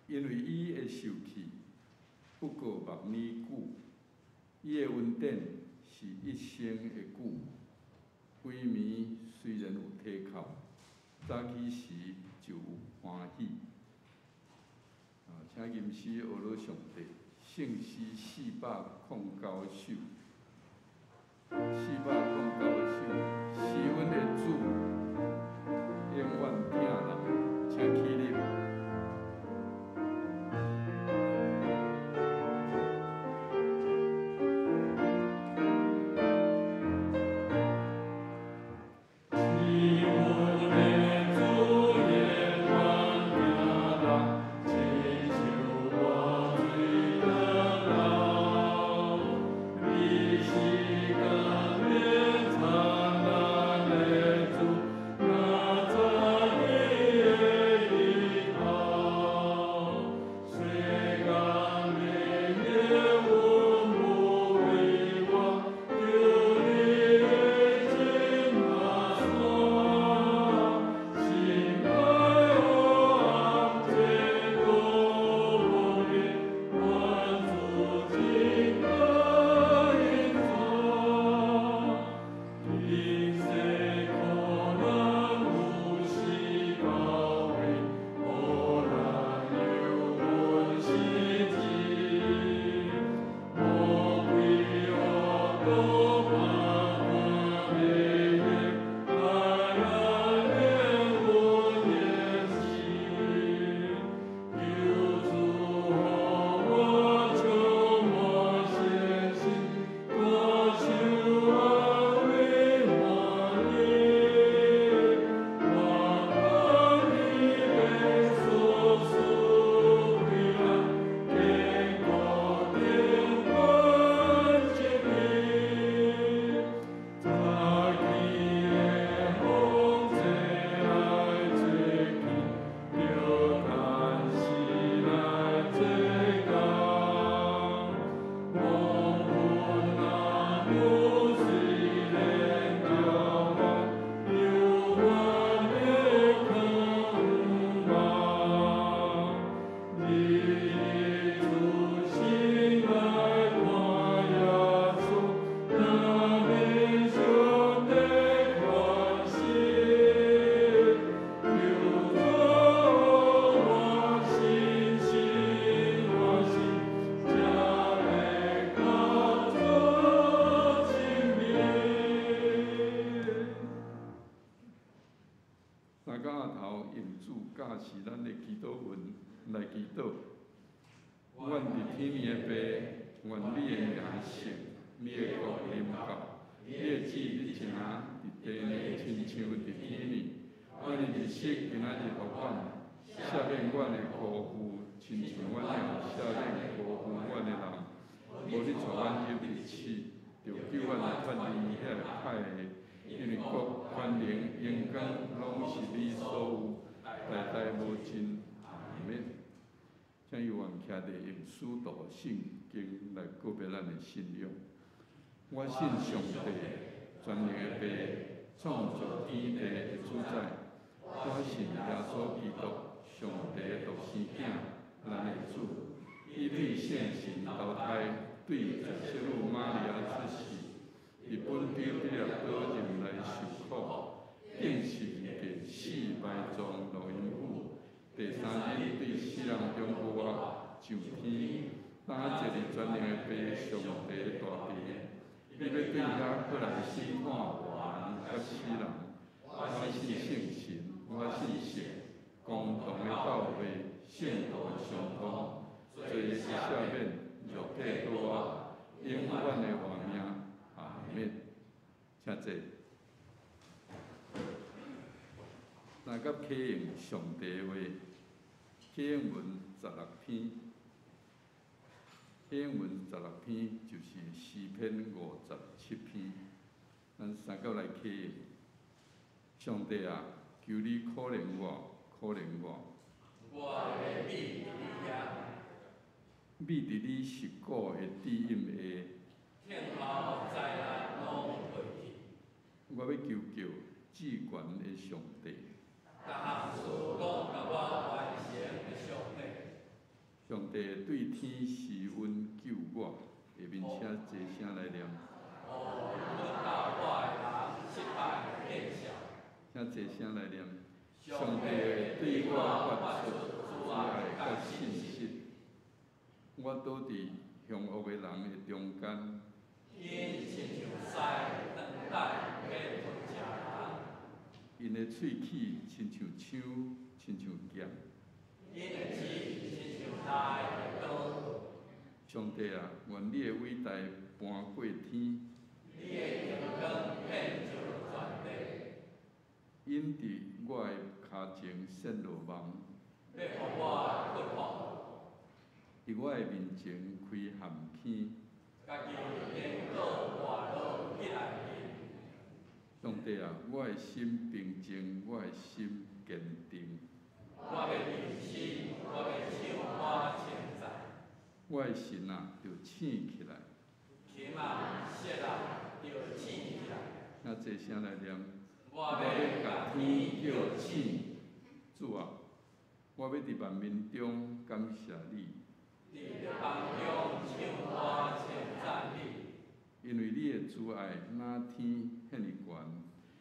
因为伊的受气不过万年久，伊的恩典是一生的久。规暝虽然有体哭，早起时就有欢喜。请吟诗学老上帝，圣诗409首，409首，是阮的主，永远听人，请起立。圣经来告别咱的信仰。我信上帝，全能的爸，创造天地的主宰。我信耶稣基督，上帝的独生子，咱的主。伊对圣神投胎，对在小女玛利亚出世，伫本丢比拉多任来受苦，定是第4埋葬路阴府，第3日对死人中复活上天。当一日全能的爸，上帝的大地，你要对遐过来审判活人甲死人。我信圣神，我信神，公堂的教会，圣道的相通，罪是赦免，肉体倒我，永远的活命。阿免，请坐。那甲启应上帝的话，启应文16篇。启应文16篇就是诗篇57篇，咱三角来启应。上帝啊，求你可怜我，可怜我。我的米伫你遐，米伫你实骨的底荫下。天后灾难拢过去。我要求救至权的上帝。各项事拢甲我完成的上帝。上帝对天施恩救我，下面请齐声来念。哦，阮教我的人失败变小。请齐声来念。上帝对我发出主爱甲信心，我倒伫凶恶的人的中间。因亲像狮等待要吞食人，因的喙齿亲像枪，亲像剑。因的舌亲像大的刀。上帝啊，愿你的伟大搬过天，你的阳光遍照全地，引伫我的骹前闪落网，要互我屈服。伫我的面前开陷阱。家己颠倒活落起来面。上帝啊，我的心平静，我的心坚定。我要认真，我要唱我称赞。我的心啊，就醒起来。心啊，息啊，就醒起来。那这声来念。我要甲天叫醒。主啊，我要伫万民中感谢你。伫列邦中唱我称赞你。因为你的慈爱哪天遐尼悬，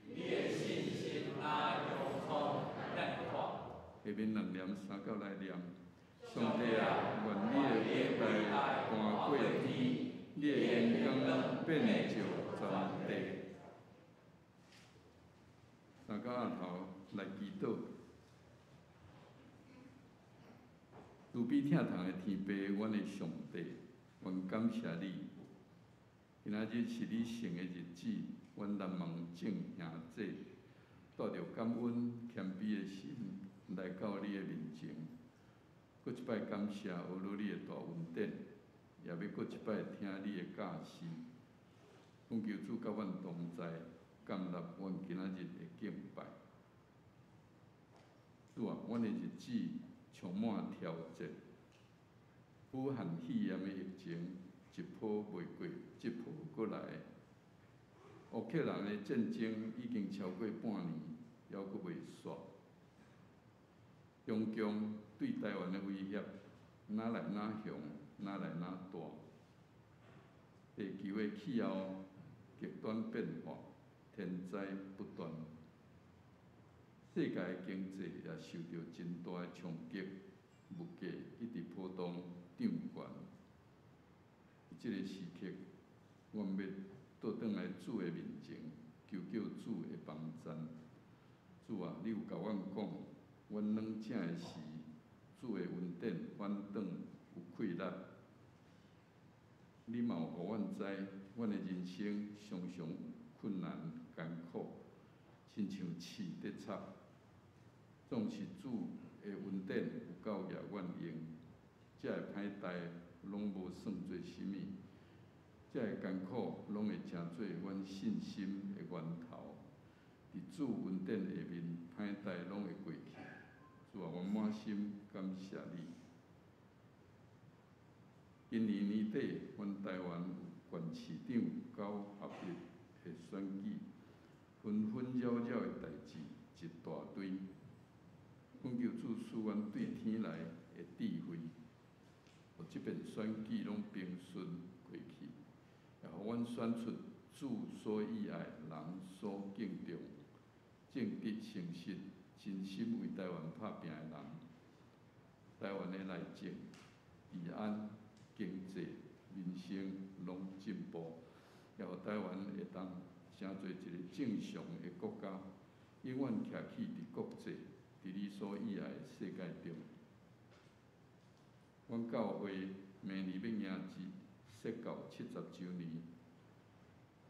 你的信心哪洋葱遐宽。下面2念3角来念。上帝啊，愿你的伟大搬过天，你的阳光遍照全地。3角仔头来祈祷。慈悲疼痛的天父，阮的上帝，阮感谢你。今仔日是你圣的日子，阮南蒙众兄弟带着感恩谦卑的心来到你的面前，搁一摆感谢学了你的大恩典，也要搁一摆听你的教示。恳求主甲阮同在，感纳阮今仔日的敬拜。主啊，阮的日子充满挑战，武汉肺炎的疫情一波未过，一波搁来。乌克兰的战争已经超过半年，还阁未煞。中共对台湾的威胁哪来哪凶，哪来哪大。地球的气候极端变化，天灾不断，世界的经济也受到真大的冲击，物价一直波动涨悬。即个时刻，阮要倒转来主的面前，求主的帮赞。主啊，你有甲阮讲，阮软正的时，主的恩典反转有气力。你嘛有互阮知，阮的人生常常有困难艰苦，亲像刺在插。总是主的恩典有够也阮用，遮个歹代拢无算做啥物，遮个艰苦拢会成做阮信心的源头。伫主恩典下面，歹代拢会过去。主啊，阮满心感谢你。今年年底，阮台湾有县市长到合一的选举，纷纷扰扰的代志一大堆。恳求主赐阮对天来的智慧，互即遍选举拢平顺过去，也互阮选出主所喜爱人所敬重、正直诚实、真心为台湾拍拼的人。台湾的内政、治安、经济、民生拢进步，也互台湾会当成做一个正常的国家，永远徛起伫国际。伫你所喜爱的世界中，阮教会明年要迎接设教70周年，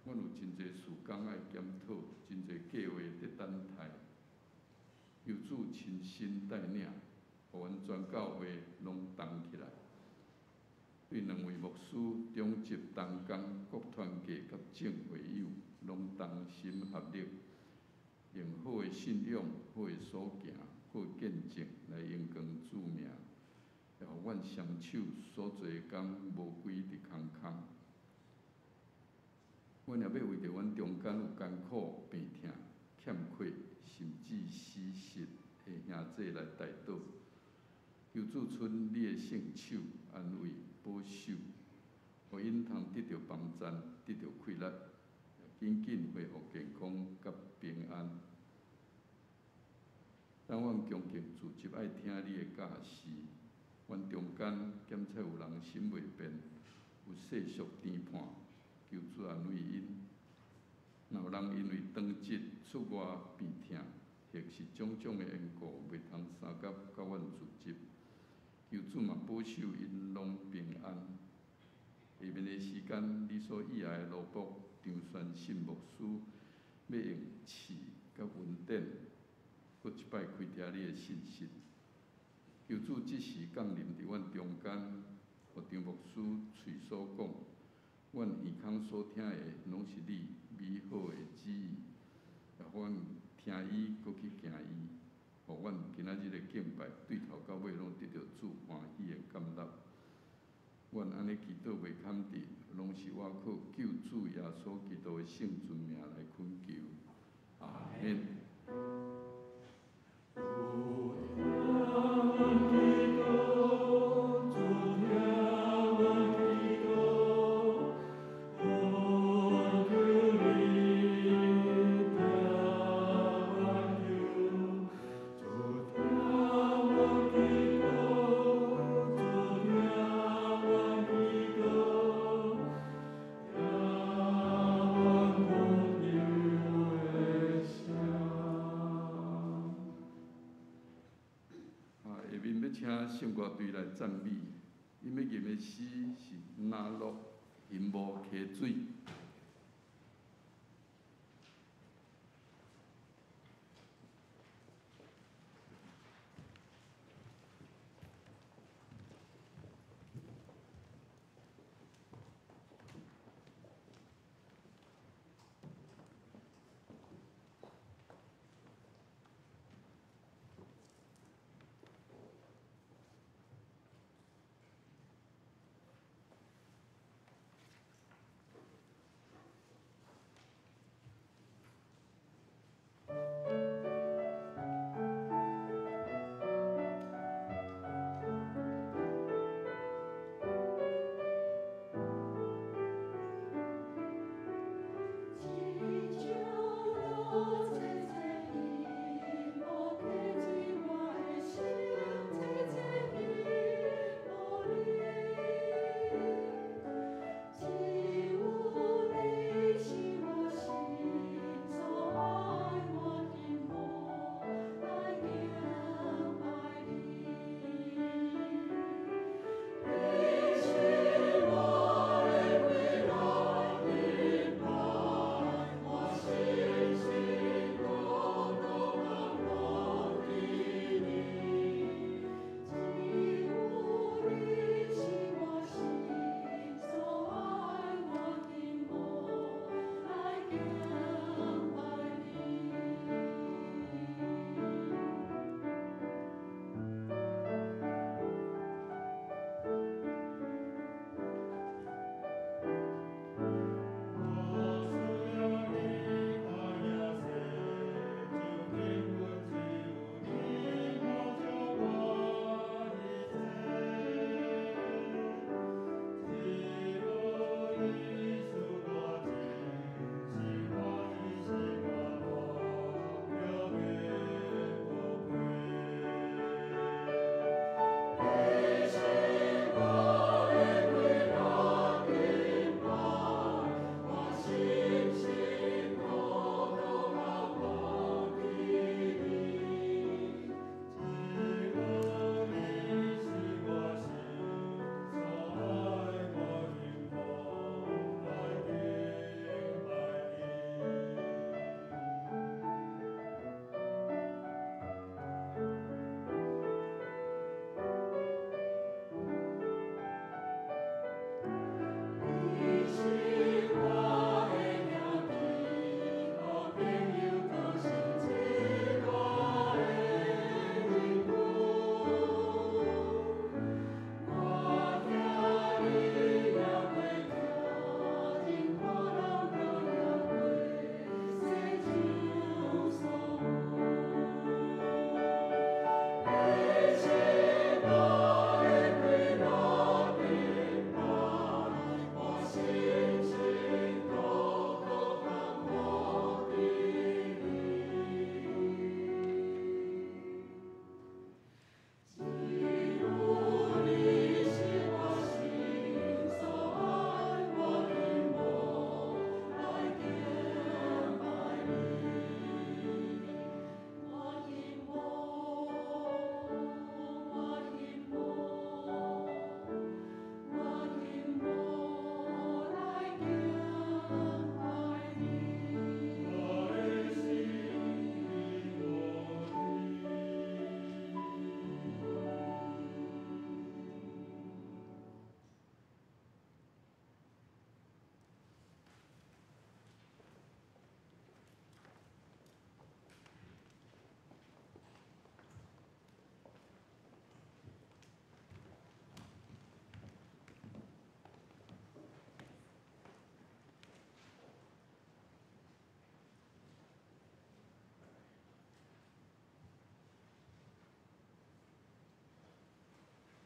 阮有真侪事工爱检讨，真侪计划伫等待，求主亲身带领，互阮全教会拢动起来。对2位牧师中集同工、各团契甲正会友，拢同心合力。用好的信仰、好的所行、好的见证来荣光主名，也互阮双手所做的工无归伫空空。阮也要为着阮中间有艰苦、病痛、欠缺甚至死失的兄弟来代祷，求主伸你的圣手安慰保守，互因通得到帮赞，得到快乐，紧紧恢复健康甲平安。当阮恭敬自执爱听你的教示，阮中间检测有人心袂变，有世俗颠叛，求主安慰因。若有人因为长疾出外病痛，或是种种的缘故，袂通相甲阮自执，求主嘛保守因拢平安。下面的时间，你所喜爱的罗卜张宣信牧师要用词甲文典，搁一摆开听你的信息。求主即时降临伫阮中间，互张牧师喙所讲，阮耳孔所听的，拢是你美好的旨意，也互阮听伊，搁去行伊，互阮今仔日的敬拜，对头到尾拢得到主欢喜的感纳。阮安尼祈祷袂坎地，拢是我靠救主耶稣基督的圣尊名来恳求。阿免。圣歌队来赞美，因要吟的诗是那落云雾溪水。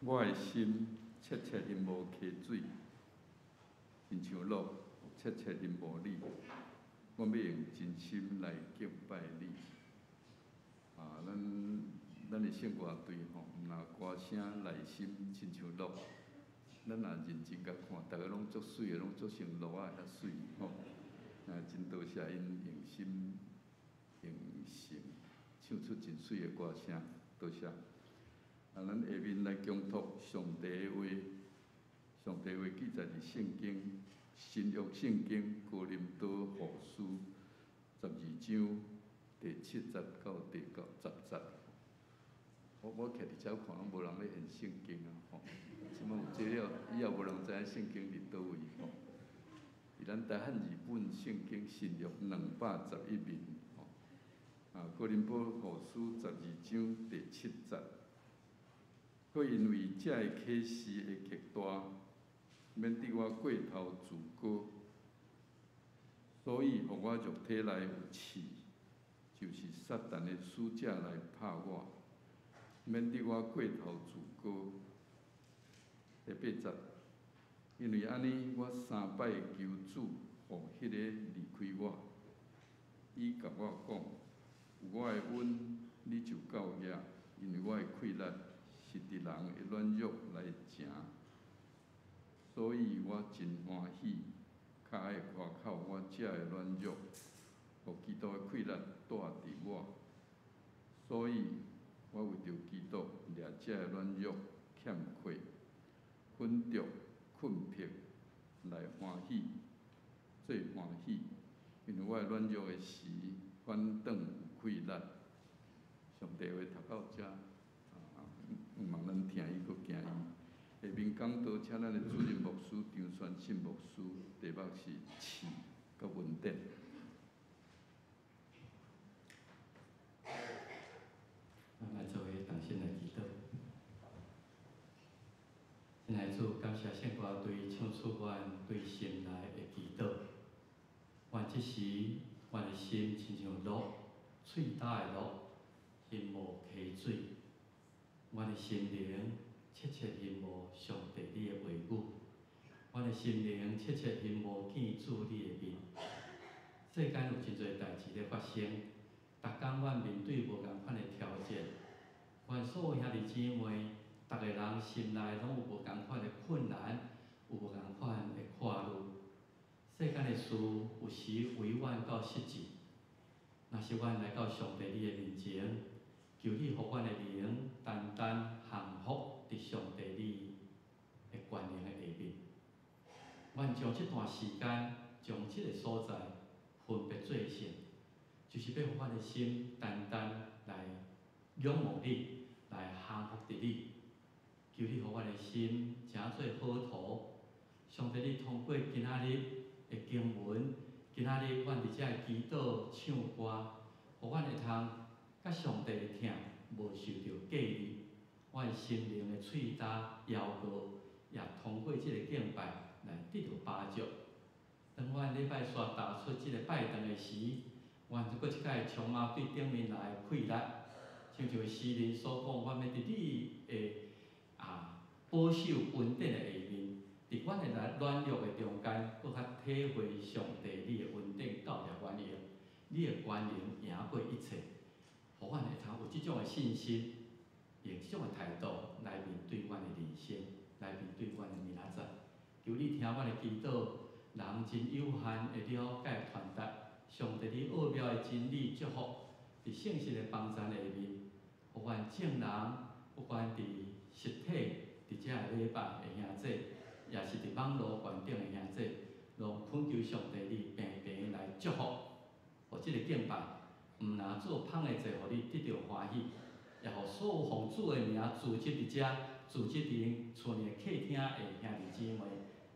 我的心切切因无溪水，亲像鹿切切因无你。我要用真心来敬拜你。咱的圣歌队吼，毋若歌声内心亲像鹿，咱若认真甲看，逐个拢足水的，拢足像鹿仔遐水吼。真多谢因用心用心唱出真水的歌声，多谢。咱下面来恭读上帝的话，上帝话记载伫圣经新约圣经哥林多后书12章第7节到第10节。我徛伫遮看，拢无人咧念圣经啊！吼，即摆有这了，以后无人知影圣经伫倒位吼。伫咱台汉字本圣经新约211面吼，哥林多后书12章第7节。佫因为遮个启示会极大，免得我过头自高，所以互我肉体内有刺，就是撒旦的使者来拍我，免得我过头自高。第8节，因为安尼，我3摆求主，互迄个离开我。伊甲我讲，有我的恩，你就够额，因为我的困难是伫人的软弱来成，所以我真欢喜，较爱夸口我遮的软弱，互基督的困难带伫我，所以我为着基督掠遮的软弱欠缺，困着困迫来欢喜，最欢喜，因为我的软弱的时，反倒有困难。上帝话读到遮。望咱听伊，佮惊伊。下面讲道，请咱的主任牧师张宣信牧师，题目是刺佮文典。来做位同心来祈祷。亲爱的主，感谢圣歌队唱出阮对心内的祈祷。阮即时，阮的心亲像鹿，喙焦的鹿，因无溪水。阮的心灵切切因无上帝你的话语，阮的心灵切切因无见主你的面。世间有真侪代志咧发生，逐工阮面对无共款的挑战，阮所有兄弟姊妹，逐个人心内拢有无共款的困难，有无共款的看路。世间的事有时委婉到失志，若是阮来到上帝你的面前。求你，互阮的灵单单降服伫上帝你的权能的下面。阮将这段时间，将这个所在分别做成，就是要互阮的心单单来仰慕你，来降服伫你。求你，互阮的心诚做好土。上帝，你通过今仔日的经文，今仔日阮伫遮祈祷唱歌，互阮会通。甲上帝的疼无受到隔离，阮心灵的喙焦腰高，也通过即个敬拜来得到帮助。当阮礼拜煞踏出即个拜堂的时，阮佫一摆充满对顶面来的困难，亲像诗人所讲，阮要伫你的保守稳定的下面，伫阮的软弱的中间，佫较体会上帝你的稳定教育原因，你的权能赢过一切。互阮会通有即种的信心，用即种的态度来面对阮的人生，来面对阮的明仔载。求你听阮的祈祷，人真有限会了解传达上帝你奥妙的真理祝福，伫圣神的帮助下面，互阮众人不管伫实体伫遮个礼拜的兄弟，也是伫网络观顶的兄弟，拢恳求上帝你平平来祝福，互即个敬拜。毋若做芳的祭，互你得到欢喜，也互所有奉主的名组织伫遮，组织伫厝内客厅的兄弟姊妹，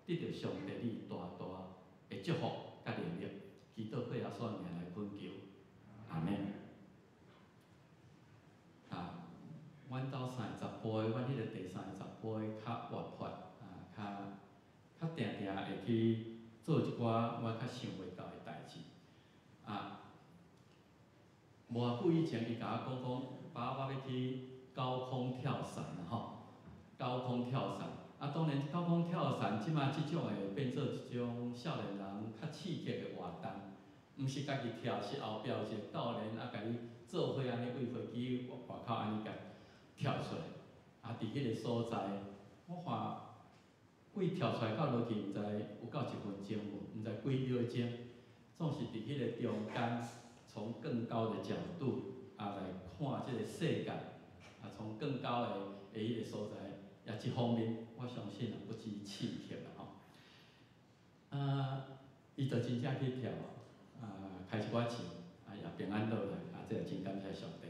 得到上帝你大大的祝福甲能力。祈祷靠耶稣的名来恳求，阿门。阮兜30杯，阮迄个第30杯较活泼，较定定会去做一寡我较想袂到的代志，无偌久以前，伊甲我讲，爸，我要去高空跳伞吼。高空跳伞。啊，当然高空跳伞即马即种会变做一种少年人较刺激的活动，毋是家己跳，是后壁有一个教练啊，甲你做伙安尼为飞机外口安尼甲跳出来。啊，伫迄个所在，我看为跳出来到落去，毋知有够1分钟无，毋知几秒钟，总是伫迄个中间，从更高的角度啊来看即个世界，啊从更高的迄个所在。也一方面，我相信啊，不止刺激啦吼。伊就真正去跳，开一寡钱，也平安落来，这真感谢上帝。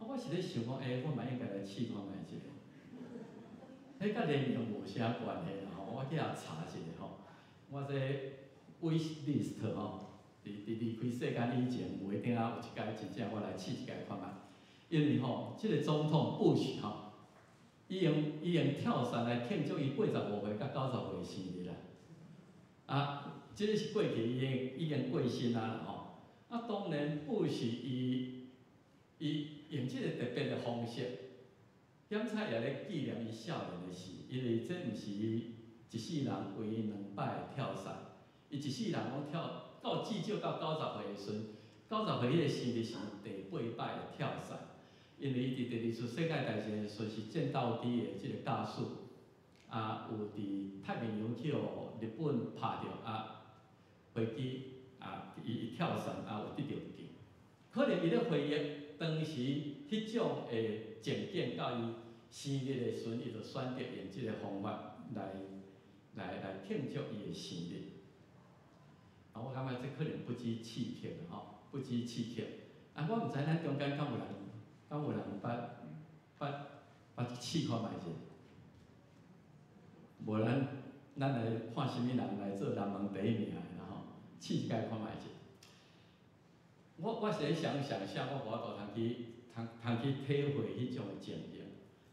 我是咧想讲，我嘛应该来试看卖一个。迄甲年龄无啥关系啦吼，我去遐查一下吼。我这 wish list 吼，伫离开世间以前，有一定有一届真正我来试一届看卖。因为吼，这个总统布什吼。伊用跳伞来庆祝伊85岁甲90岁的生日啦。即个是过去已经过身啊吼。当然布什伊用即个特别的方式，检察也咧纪念伊少年的事，因为这毋是伊一世人唯一2摆的跳伞。伊一世人讲跳到至少到90岁的时阵，90岁迄个生日是第8摆的跳伞。因为伊伫第2次世界大战的时阵是战斗机的即个驾驶，有伫太平洋去互日本拍着，飞机伊跳伞有得着救。可能伊咧回忆当时迄种的情景，到伊生日的时阵，伊就选择用即个方法来庆祝伊的生日。我感觉这可能不止刺激啦吼，不止刺激。我毋知咱中间敢有人。敢有人捌试看卖者？无咱来看啥物人来做人问第1名的啦吼，试一届看卖者。我是咧想象，我无法度通去体会迄种的情形。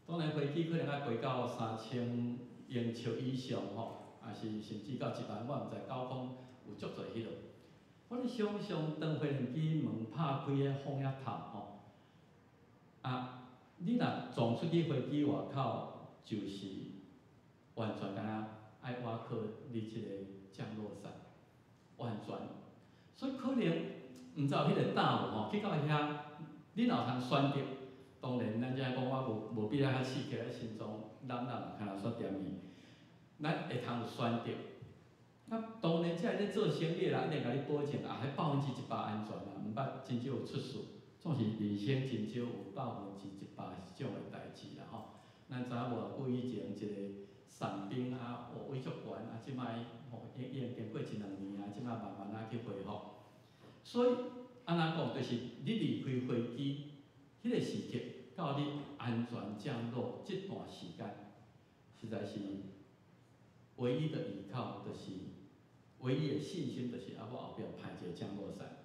当然飞机可能爱飞到3000英尺以上吼，也是甚至到1万，我毋知高空有足侪迄落。我咧想象，当飞行机门拍开个风遐透吼。你若撞出去飞机外口，就是完全敢若爱挖靠你即个降落伞，完全。所以可能毋知有迄个胆无吼，去到遐，你若有通选择，当然咱只讲我无比咱较刺激，咱心脏懒看若煞点伊，咱会通有选择。当然，即个咧做生意的人一定甲你保证迄100%安全啦，毋捌真少有出事。总是人生真少有100%是这种的代志啦吼。咱知影无几以前一个伞兵位足悬即摆已经经过1、2年即摆慢慢去恢复。所以安怎讲，就是你离开飞机，迄个时刻到你安全降落这段时间，实在是唯一的依靠，就是唯一的信心，就是我后壁派一个降落伞。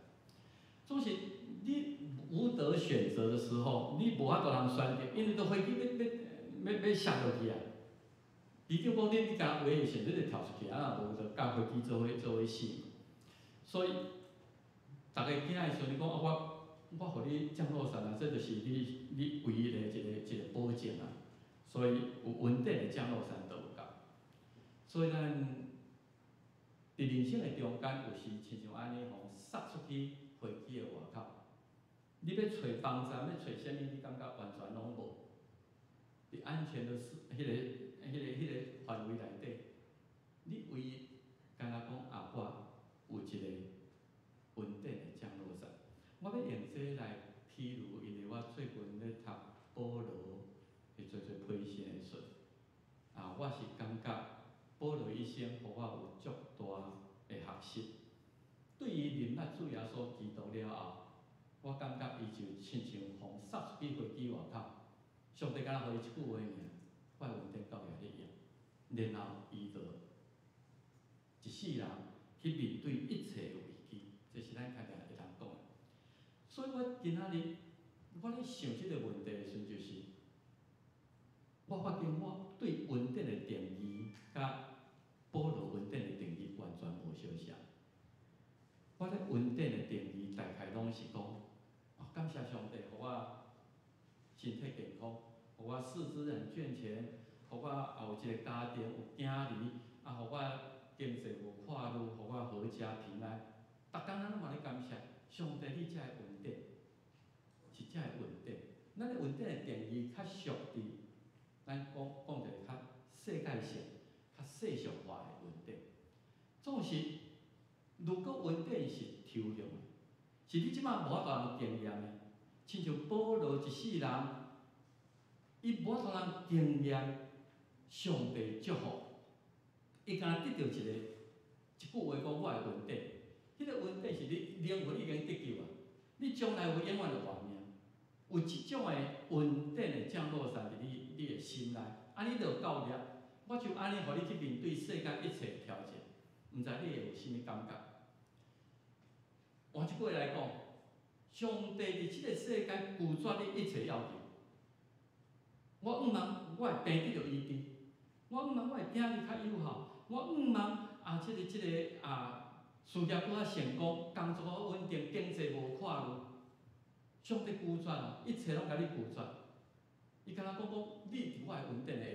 总是你无得选择的时候，你无法度通选择，因为都飞机要下落去啊。比如讲你敢唯一选择就跳出去，无就甲飞机做伙死。所以，逐个囝的时阵，你讲我互你降落伞这就是你唯一的一个保证啊。所以有稳定的降落伞都有够。所以咱伫人生的中间，有时亲像安尼吼，杀出去飞机的外口。你要找房站，要找啥物？你感觉完全拢无。伫安全的迄个范围内底，你唯一敢若讲我有一个稳定的降落伞。我要用这来披露，因为我最近咧读保罗的做批信的书，我是感觉保罗一生，互我有足大的学习。对于人捌主耶稣基督了后，我感觉伊就亲像风杀出去飞机外口，上帝敢若互伊一句话尔，我稳定到遐咧用，然后伊就一世人去面对一切的危机，这是咱确定会通讲的。所以我今仔日我咧想即个问题的时阵，就是我发现我对稳定的定义，甲保罗稳定的定义完全无相像。我咧稳定的定义大概拢是讲，感谢上帝，互我身体健康，互我四肢很健全，互我后一个家庭有囝儿，互我经济无垮路，互我阖家平安。逐工咱拢嘛咧感谢上帝，你才会稳定，是才会稳定。咱咧稳定的定义较属伫，咱讲一个较世界性、较世俗化的稳定。总是，如果稳定是抽象的，是你即摆无法度人经验的，亲像保罗一世人，伊无法度人经验上帝祝福，伊敢得到一句话讲我会稳定。迄个稳定是你灵魂已经得救啊，你将来有永远的活命。有即种的稳定的降落伞伫你的心内，你就有够力。我就安尼，互你去面对世间一切挑战，毋知你会有啥物感觉？换一句话来讲，上帝伫即个世间拒绝你一切要求。我毋茫我会病得到医治，我毋茫我会囝儿较友好，我毋茫即个事业搁较成功，工作较稳定，经济无垮路。上帝拒绝啊，一切拢甲你拒绝。伊敢若讲你伫我的稳定的下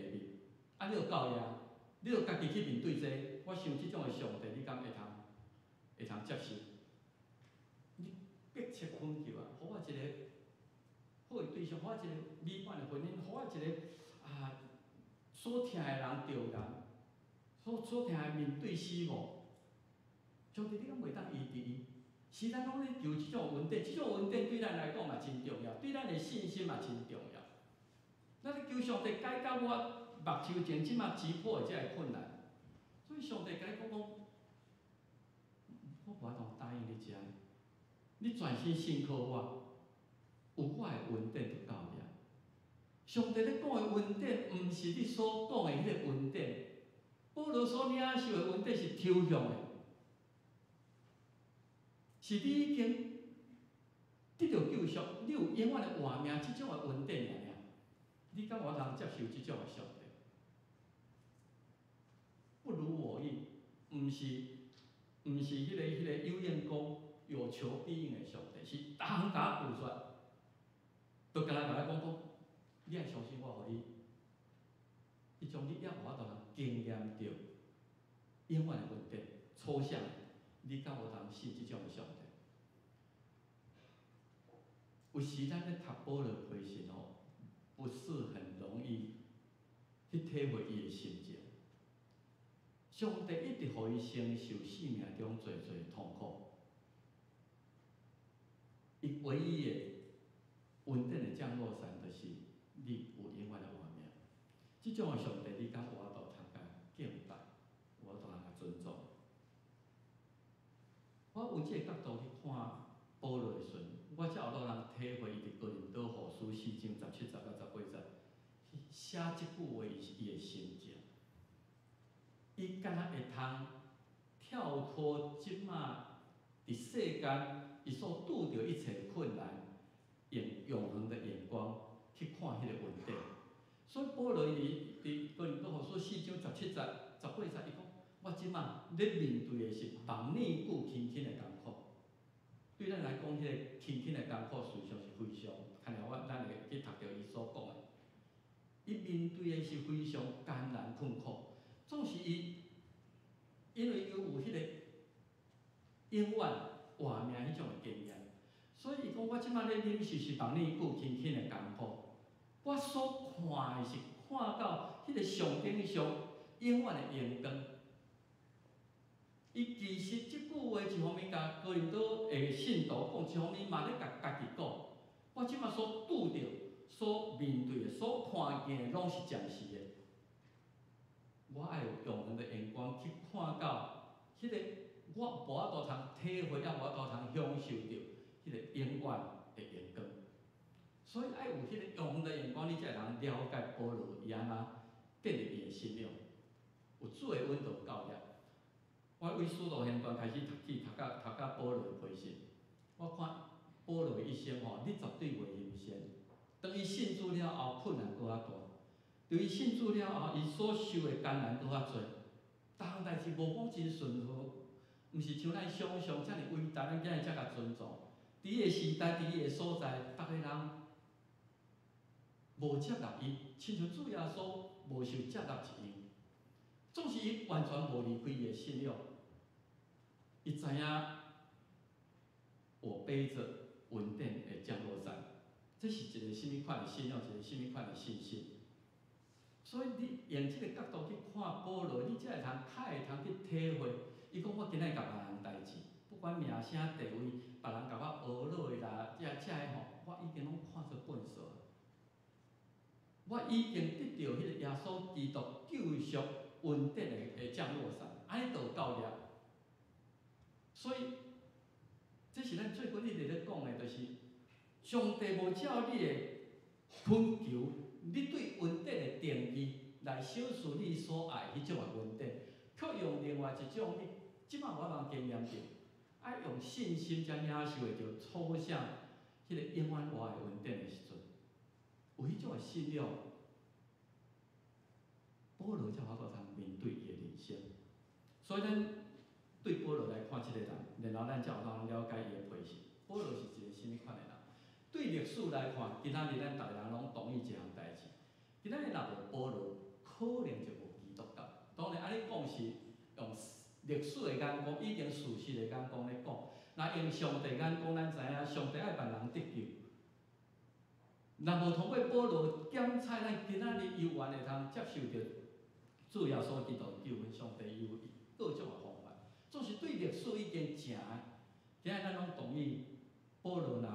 面，你就够呀，你就家己去面对这。我想即种的上帝，你敢会通接受？你迫切恳求啊，互我一个好的对象，互我一个美满的婚姻，互我一个所疼的人着人，所疼的面对死亡。上帝，你敢袂当医治伊？是咱拢咧求即种稳定，即种稳定对咱来讲嘛真重要，对咱的信心嘛真重要。咱咧求上帝解决我目睭前即马击破的遮个困难，所以上帝甲你讲，我无法度答应你遮，你专心信靠我，有我的稳定就够了。上帝咧讲的稳定，毋是你所讲的迄个稳定。保罗所领受的稳定是抽象的。是你已经得到救赎，你有永远的活命，即种的稳定尔。你敢有通接受即种的上帝？不如我意，毋是迄个有眼光、有求必应的上帝，是逐项甲我拒绝，就敢若甲咱讲，你爱相信我，互你种你也无法度通经验到永远的稳定，抽象。你敢有通信即种的上帝？有时咱咧读保罗批信不是很容易去体会伊的心情。上帝一直互伊承受生命中侪痛苦，伊唯一的稳定的降落伞，就是你有永远的活命。即种的上帝，你敢有法度通甲敬拜，有法度通甲尊重？我有即个角度去看保罗的时阵，我才有让人体会伊伫哥林多后书4章17节到18节，写即句话伊的心情。伊敢若会通跳脱即马伫世间伊所拄着一切困难，用永恒的眼光去看迄个稳定。所以保罗伫哥林多后书4章17节、18节，伊讲。我即马咧面对的是万年久轻轻的艰苦，对咱来讲，迄个轻轻的艰苦，事实上是非常，看了咱会去读到伊所讲的，伊面对的是非常艰难困苦，总是因为伊有迄个永远活命迄种的经验，所以伊讲我即马咧忍受是万年久轻轻的艰苦，我所看的是看到迄个上顶上永远的阳光。伊其实即句话一方面甲哥林多的信徒讲，一方面嘛咧甲家己讲。我即马所拄着、所面对的、所看见的，拢是暂时的。我爱有永恒的眼光去看到迄个我无法度通体会，也无法度通享受到迄个永远的阳光。所以爱有迄个永恒的眼光，你才会通了解保罗伊安怎建立伊的信仰，有主的温度够力。我为使徒行传开始读到保罗的批信，我看保罗的一生你绝对袂欣羡。当伊信主了后，困难搁较大；当伊信主了后，伊所受的艰难搁较多。逐项代志无讲真顺和，毋是像咱想象遮尔伟大，咱今日才甲尊重。伫伊个时代，伫伊个所在，逐个人无接纳伊，亲像主耶稣无受接纳一样。总是伊完全无离开伊的信仰，伊知影我背着稳定会降落山，这是一个什么款的信仰，一个什么款的信心。所以你用这个角度去看保罗，你才会通较会通去体会。伊讲我今仔甲别人代志，不管名声地位，别人甲我学落啦，这个吼，我已经拢看作本色。我已经得到迄个耶稣基督救赎稳定的降落伞，安尼就够了。所以，这是咱最近一直咧讲的，就是上帝无照你的恳求，你对稳定的定义来小视你所爱迄种的稳定，却用另外一种你即摆我人经验着，爱用信心才领受会着抽象迄个永远活的稳定的时阵，有迄种的信仰。保罗才法度通面对伊的人生，所以咱对保罗来看即个人，然后咱才有通了解伊的背景。保罗是一个什么款的人？对历史来看，今仔日咱逐个人拢同意一项代志：今仔日若无保罗，可能就无基督教。当然，安尼讲是用历史的眼光，已经事实的眼光咧讲。若用上帝眼光，咱知影上帝爱万人得救。若无通过保罗检测，咱今仔日犹原会通接受着。主耶稣基督救恩，上帝有各种的方法，总是对历史已经正的。今仔咱拢同意，保罗若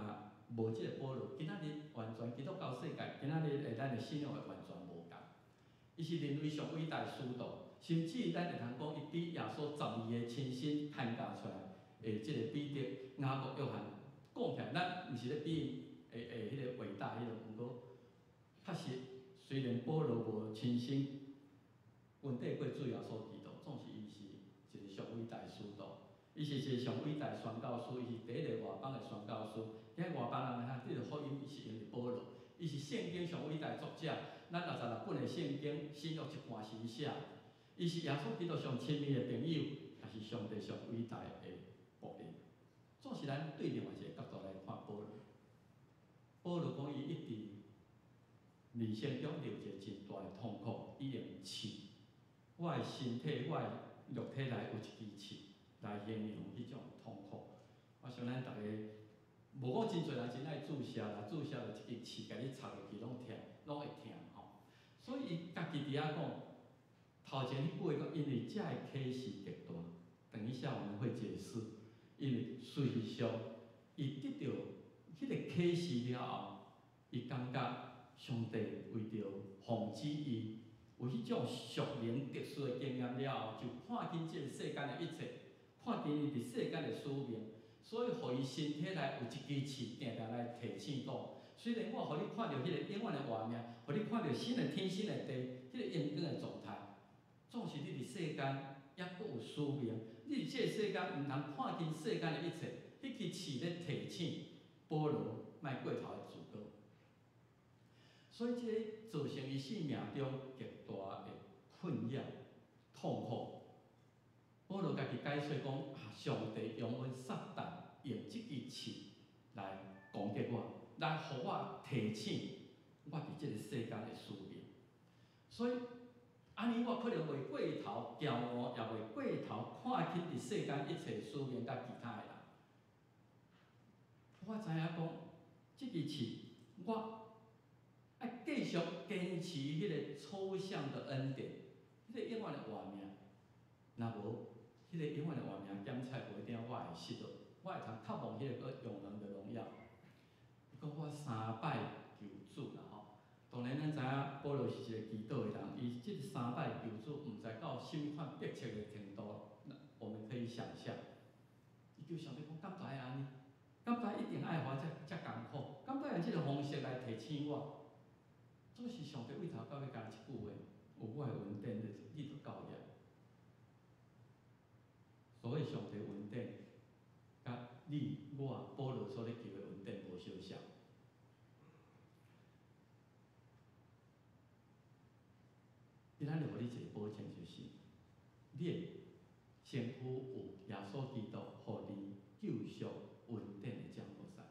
无即个保罗，今仔日完全基督教世界，今仔日咱的信仰会完全无共。伊是人类上伟大的使徒，甚至咱会通讲，伊比耶稣12个亲身判教出来的即个彼得、雅各、约翰讲起来，咱毋是咧比迄个伟大迄个，毋过确实，虽然保罗无亲身。稳定过主耶稣基督，总是伊是一个上伟大的使徒，伊是一个上伟大的宣教师，伊是第一个外邦的宣教师。今日外邦人通得到福音，伊是因为保罗，伊是圣经上伟大的作者。咱66本的圣经，新约一半是伊写。伊是耶稣基督上亲密的朋友，也是上帝上伟大的仆人。总是咱对另外一个角度来看保罗。保罗讲伊一直人生中有一个真大的痛苦，伊用刺。我的身体，我的肉体内有一支刺，来形容迄种痛苦。我想咱逐个，无讲真侪人真爱注射啦，注射就一支刺，甲你插落去拢痛，拢会痛吼。所以伊家己伫遐讲，头前迄句话讲，因为遮的启示极大，等一下我们会解释。因为事实上，伊得到迄个启示了后，伊感觉上帝为着防止伊。有迄种属灵特殊的经验了后，就看见即个世间的一切，看见伊伫世间的使命，所以，互伊身体内有一支刺，定定来提醒讲：虽然我互你看到迄个永远的画面，互你看到新的天、新的地，迄个永远的状态，总是你伫世间也阁有使命。你伫即个世间毋通看见世间的一切，迄支刺咧提醒保罗莫过头的自高。所以，这个造成伊生命中极大的困扰、痛苦。保罗家己解说讲：上帝用阮撒旦用这支刺来攻击我，来互我提醒我伫这个世间的使命。所以，安尼我可能袂过头骄傲，也袂过头看轻伫世间一切使命甲其他的人。我知影讲，这支刺我。爱继续坚持迄个抽象的恩典，迄个永远的画面。若无，迄个永远的画面检测无一定我会失落，我会通渴望迄个永恒的荣耀。伊讲我3摆求主啦吼，当然咱知影保罗是一个祈祷的人，伊即3摆求主，毋知到什么款迫切的程度，我们可以想象。伊叫上帝讲，敢知安尼？敢知一定爱我遮艰苦？敢知用即个方式来提醒我？总是上帝为头到尾讲一句话：有我的稳定，你就够了。所谓上帝稳定，甲你我保罗所咧求的稳定无相像。今仔日互你一个保证，就是你的身躯有耶稣基督，互你救赎稳定的降落伞。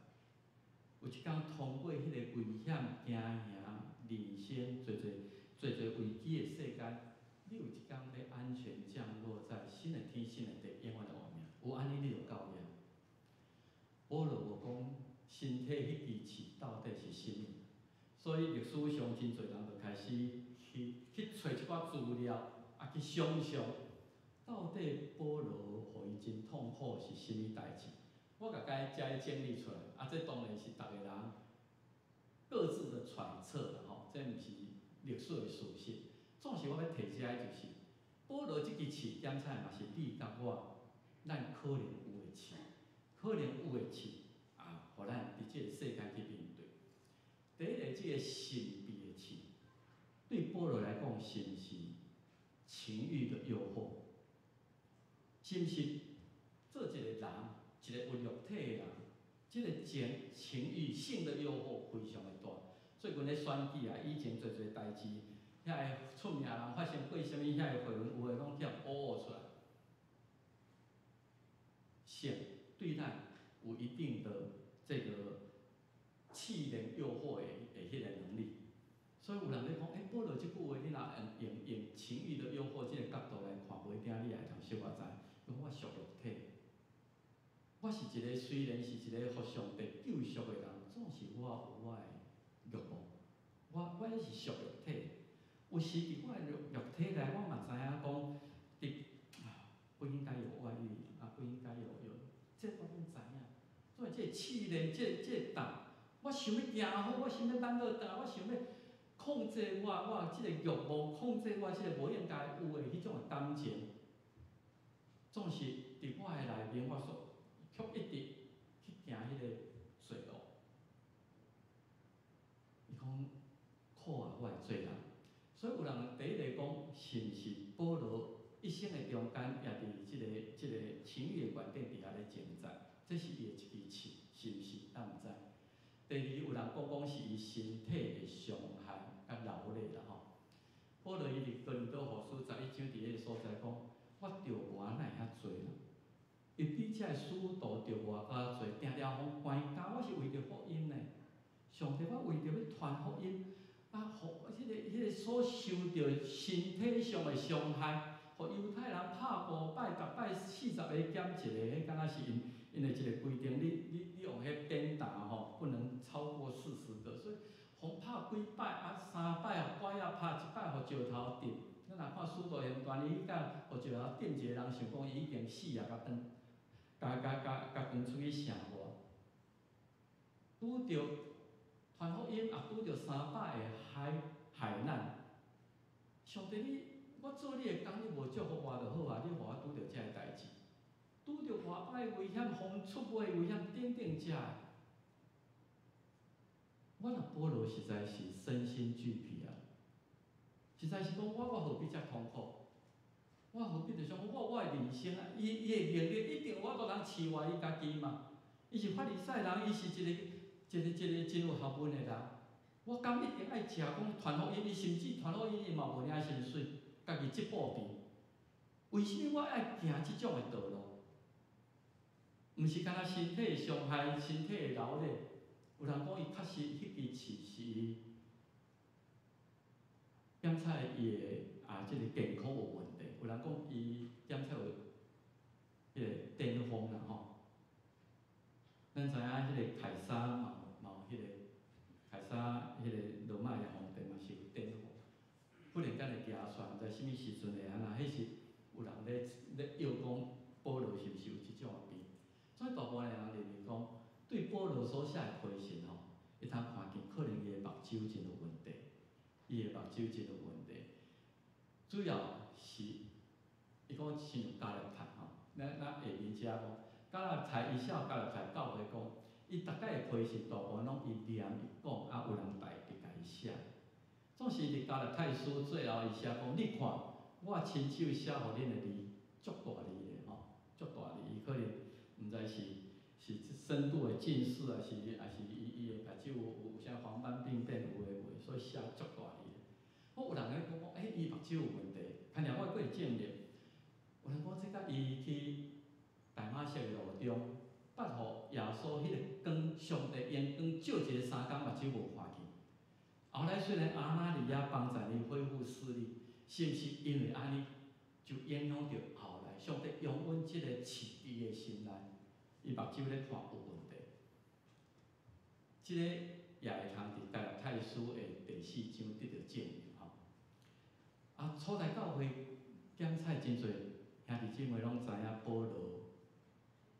有一天通过迄个危险、惊吓、领先最危机的世间，你有一天要安全降落在新的天、新的地，永远的后面，有安尼你就够了。保罗无讲身体迄支刺到底是啥物，所以历史上真侪人就开始去找一寡资料，去想象到底保罗互伊真痛苦是啥物代志。我甲遮整理出来，这当然是逐个人各自的揣测啦吼，这毋是历史的事实。总是我要提遮的就是，保罗即支刺点菜嘛是你甲我，咱可能有的刺，可能有的刺互咱伫即个世界去面对。第一个，即个神秘的刺，对保罗来讲是毋是情欲的诱惑？是毋是做一个人，一个有肉体的人，即个情欲性的诱惑非常的大。最近咧选举以前侪代志，遐个出名人发生过啥物，遐个绯闻有诶拢叫乌出来。性对咱有一定的这个气能诱惑的迄个能力，所以有人咧讲，保罗即句话，你若用情欲的诱惑即个角度来看，无一定你也通小可知，因为我属肉体，我是一个虽然是一个互上帝救赎的人，总是我有我的欲望，我是属肉体，有时伫我的肉体内，我嘛知影讲，不应该有外遇，不应该有，这我拢知影。所以这气呢，这胆，我想要行好，我想要咱倒倒，我想要控制我即个欲望，控制我即个无应该有的迄种的感情，总是伫我的内面，我所却一直去行迄个罪恶。伊讲苦我会做人，所以有人第一个讲，是毋是保罗一生的中间，也伫即个情欲的原顶底下咧挣扎，这是伊的一支刺，是毋是？咱毋知。第二，有人讲是伊身体的伤害劳累啦吼。保罗伊伫哥林多后书11章伫个所在讲，我着外哪会遐济啦？伊比遮个使徒着外较济，定互关家，我是为着福音呢。上帝，我为着要传福音，互迄个所受着身体上的伤害，互犹太人拍5摆，逐摆40个减一个，迄敢若是因的一个规定，你用迄鞭打吼，不能超过40个，所以互拍几摆3摆互拐拍1摆互石头顶。咱若看使徒行传，伊甲互石头顶一个人，想讲伊已经死啊，甲转出去城外，拄着传福音拄着300个海难。上帝我做你的工，你无祝福我就好你互我拄着遮个代志，拄着外摆危险，风出卖危险，等遮个。我若保罗实在是身心俱疲实在是讲我何必遮痛苦？我何必就想讲我的人生伊的能力一定我都通试坏伊家己嘛？伊是法利赛人，伊是一个真有学问的人。我敢一定爱食讲传福音，伊甚至传福音伊嘛无领薪水，家己接布边。为什么我爱行即种的道路？毋是干那身体的伤害、身体的劳累。有人讲伊确实迄支刺是伊检测伊的即个健康有问题。有人讲伊检测有迄个癫疯啦吼。咱知影迄个凯撒嘛有迄个凯撒迄个罗马的皇帝嘛是有癫疯，忽然间会惊痠，毋知啥物时阵会安那？迄是有人咧要讲保罗是毋是有即种病？所以大部分的人认为讲，对保罗所写的批信吼，会通看见可能伊的目睭真有问题，伊的目睭真有问题。主要是伊讲先用加勒泰吼，咱下面遮讲加勒泰，伊写加勒泰教会讲，伊逐摆的批信大部分拢伊念伊讲，有人代笔甲伊写。总是伫加勒泰书最后伊写讲，你看我亲手写互恁的字，足大字的吼，足大字，伊可能毋知是深度的近视还是伊的目睭有啥黄斑病变有诶袂，所以写足大字。有人咧讲伊目睭有问题，看了我过会证明。有人讲即甲伊去大马色的路中，捌互耶稣迄个光，上帝用光照一个3工，目睭无看见。后来虽然阿那利亚帮助你恢复视力，是毋是因为安尼就影响到后来上帝用阮即个饲猪的心内，伊目睭咧看有问题。即、个也会通伫加勒泰书的第4章得到证明吼。啊，初代教会检采真侪兄弟姊妹拢知影保罗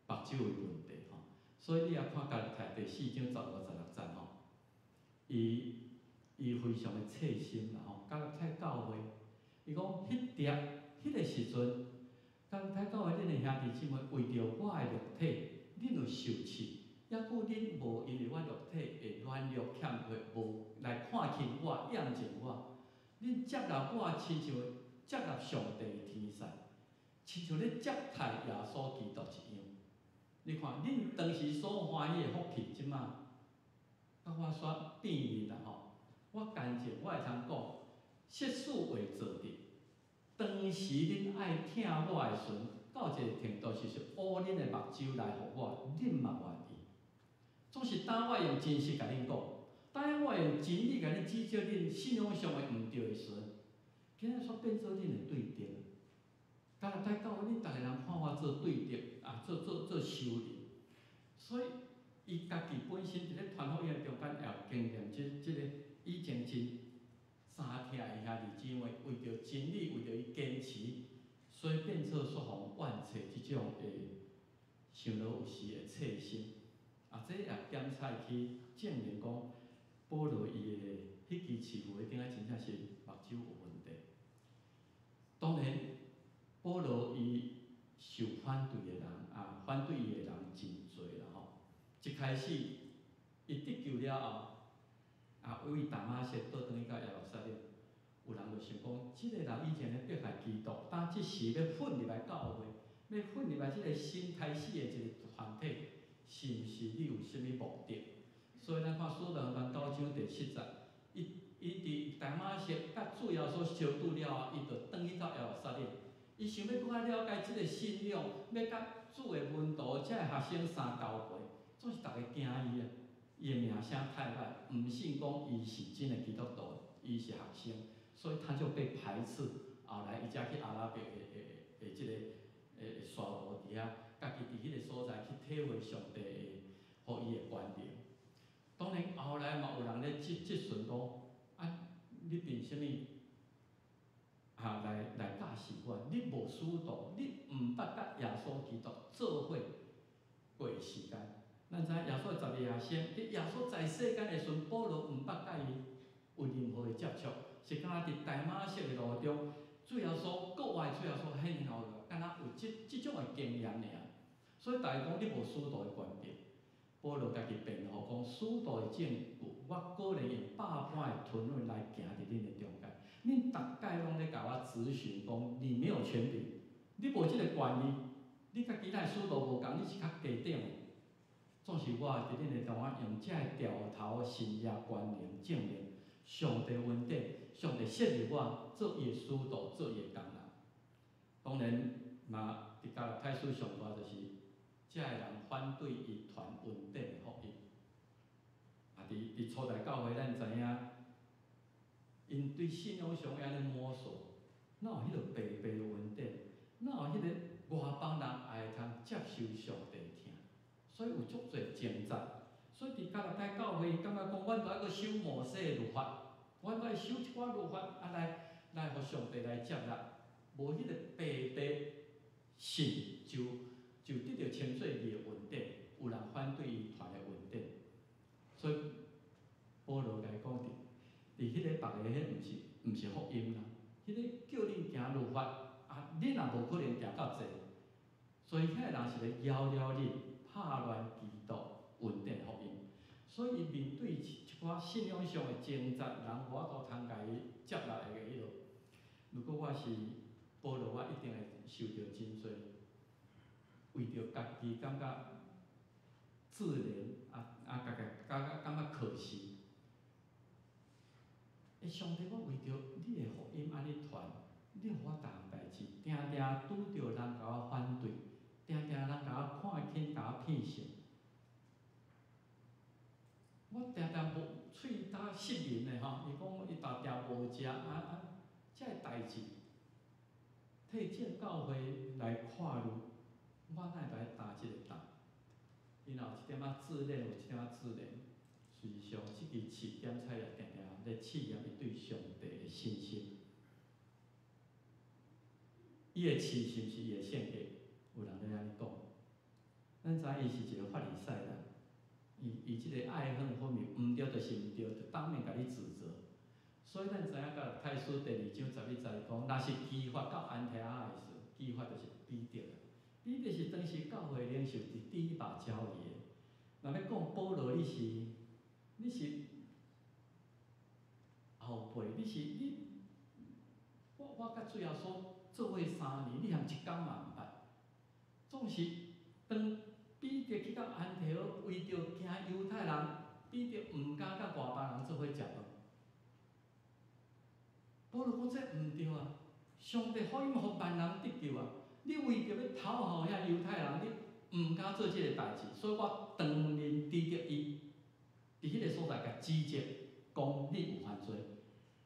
目睭的问题吼，所以你也看加勒泰第4章15、16节吼，伊非常的切心啦吼。加勒泰教会，伊讲迄个时阵，加勒泰教会恁的兄弟姊妹为着我的肉体，恁有受气。抑故恁无因为我肉体的软弱欠缺，无来看轻我、厌静我，恁接纳我，亲像接纳上帝的天使，亲像咧接待耶稣基督一样。你看，恁当时所欢喜的福气，即马，甲我煞变面啦吼。我干净，我会通讲，世事为做的。当时恁爱听我的时阵，到一个程度是乌恁的目睭来互我，恁嘛愿意。总是当我用真实甲恁讲，当我用真理甲恁指教恁信仰上的毋对的时阵，今仔煞变做恁的对敌。加勒泰教会，恁逐个人看我做对敌啊，做修理，所以伊家己本身伫咧传福音中间也有经验，即个以前真三听的兄弟姊妹，为着真理，为着伊坚持，所以变做煞互怨切即种的想落有时的切心。啊，这也检采去证明讲，保罗伊的迄支持负的顶仔真正是目睭有问题。当然，保罗伊受反对的人啊，反对伊的人真侪啦吼。一开始伊得救了后，啊，为大马色倒转去到耶路撒冷，有人就想讲，即个人以前咧迫害基督，但即时要混入来教会，要混入来即个新开始的一个团体。是毋是你有啥物目的？所以咱看《使徒行传》9章第7节，伊伫大马色甲主要所相拄了后，伊就转去到耶路撒冷。伊想要搁较了解即个信仰，要甲主的门徒才会学生相交陪，总是逐个惊伊啊！伊的名声太歹，毋信讲伊是真的基督徒，伊是学生，所以他就被排斥。后来伊才去阿拉伯的即个沙罗伫遐。家己伫迄个所在去体会上帝的，互伊的观念。当然后来嘛有人咧质询讲，啊，你凭啥物来教示我？你无使徒，你毋捌甲耶稣基督做伙过时间。咱知耶稣12夜先，伫耶稣在世间的时阵，保罗毋捌甲伊有任何的接触，是敢若伫大马色的路中，主耶稣国外主耶稣显后，敢若有即种的经验尔。所以，大家讲你无使徒的观点，保罗家己辩护讲，使徒的证据，我个人用百般的吞论来行伫恁的中间。恁逐概拢咧甲我咨询讲，你没有权柄，你无即个权利，你甲其他使徒无共，你是较低等。总是我伫恁的中间用这条头信仰观念证明，上帝恩典，上帝设立我做伊的使徒，做伊的工人。当然嘛，伫加勒泰书上大就是。遮个人反对伊传恩典的福音，啊！伫初代教会，咱知影，因对信仰上安尼摸索，哪有迄个白白的恩典？哪有迄个外邦人也会通接受上帝听？所以有足侪挣扎。所以伫加勒泰教会，感觉讲，阮都爱去守摩西的律法，阮都爱守一寡律法，啊来互上帝来接纳，无迄个白白信就得到称做伊的恩典，有人反对伊传的恩典，所以保罗来讲伫迄个别个迄毋是福音啦，迄个叫恁行律法啊，恁也无可能行到济，所以遐个人是咧摇了恁，拍乱基督恩典福音，所以伊面对一寡信仰上的挣扎，人我都通甲伊接纳的迄落。如果我是保罗，我一定会受到真多。为着家己感觉自怜感觉可惜。上帝，我为着你的福音安尼传，你互我逐项代志，定拄着人甲我反对，定人甲我看轻，甲我骗笑。我常常无喙焦失眠的吼，伊讲伊大条无食遮个代志，替这教会来看路，我哪会来担即个担？因后一点仔自恋，有一点仔自恋。事实上，即支试点菜也定定咧试验伊对上帝的信心。伊的试是毋是伊的性格？有人咧安尼讲。咱知伊是一个法利赛人，伊即个爱恨分明，毋对就是毋对，就当面甲你指责。所以咱知影甲太书第2章11节讲，若是激发到安提阿的时，激发就是彼得啦。彼得是当时教会领袖伫第一把交椅的。若要讲保罗，你是后辈，我甲主耶稣做伙3年，你含一工嘛毋捌。总是当彼得去到安提阿，为着惊犹太人，彼得毋敢甲外邦人做伙食饭。保罗讲这毋对啊！上帝福音互万人得救啊！你为着要讨好遐犹太人，你毋敢做即个代志，所以我当面指着伊，伫迄个所在甲指责，讲你有犯罪。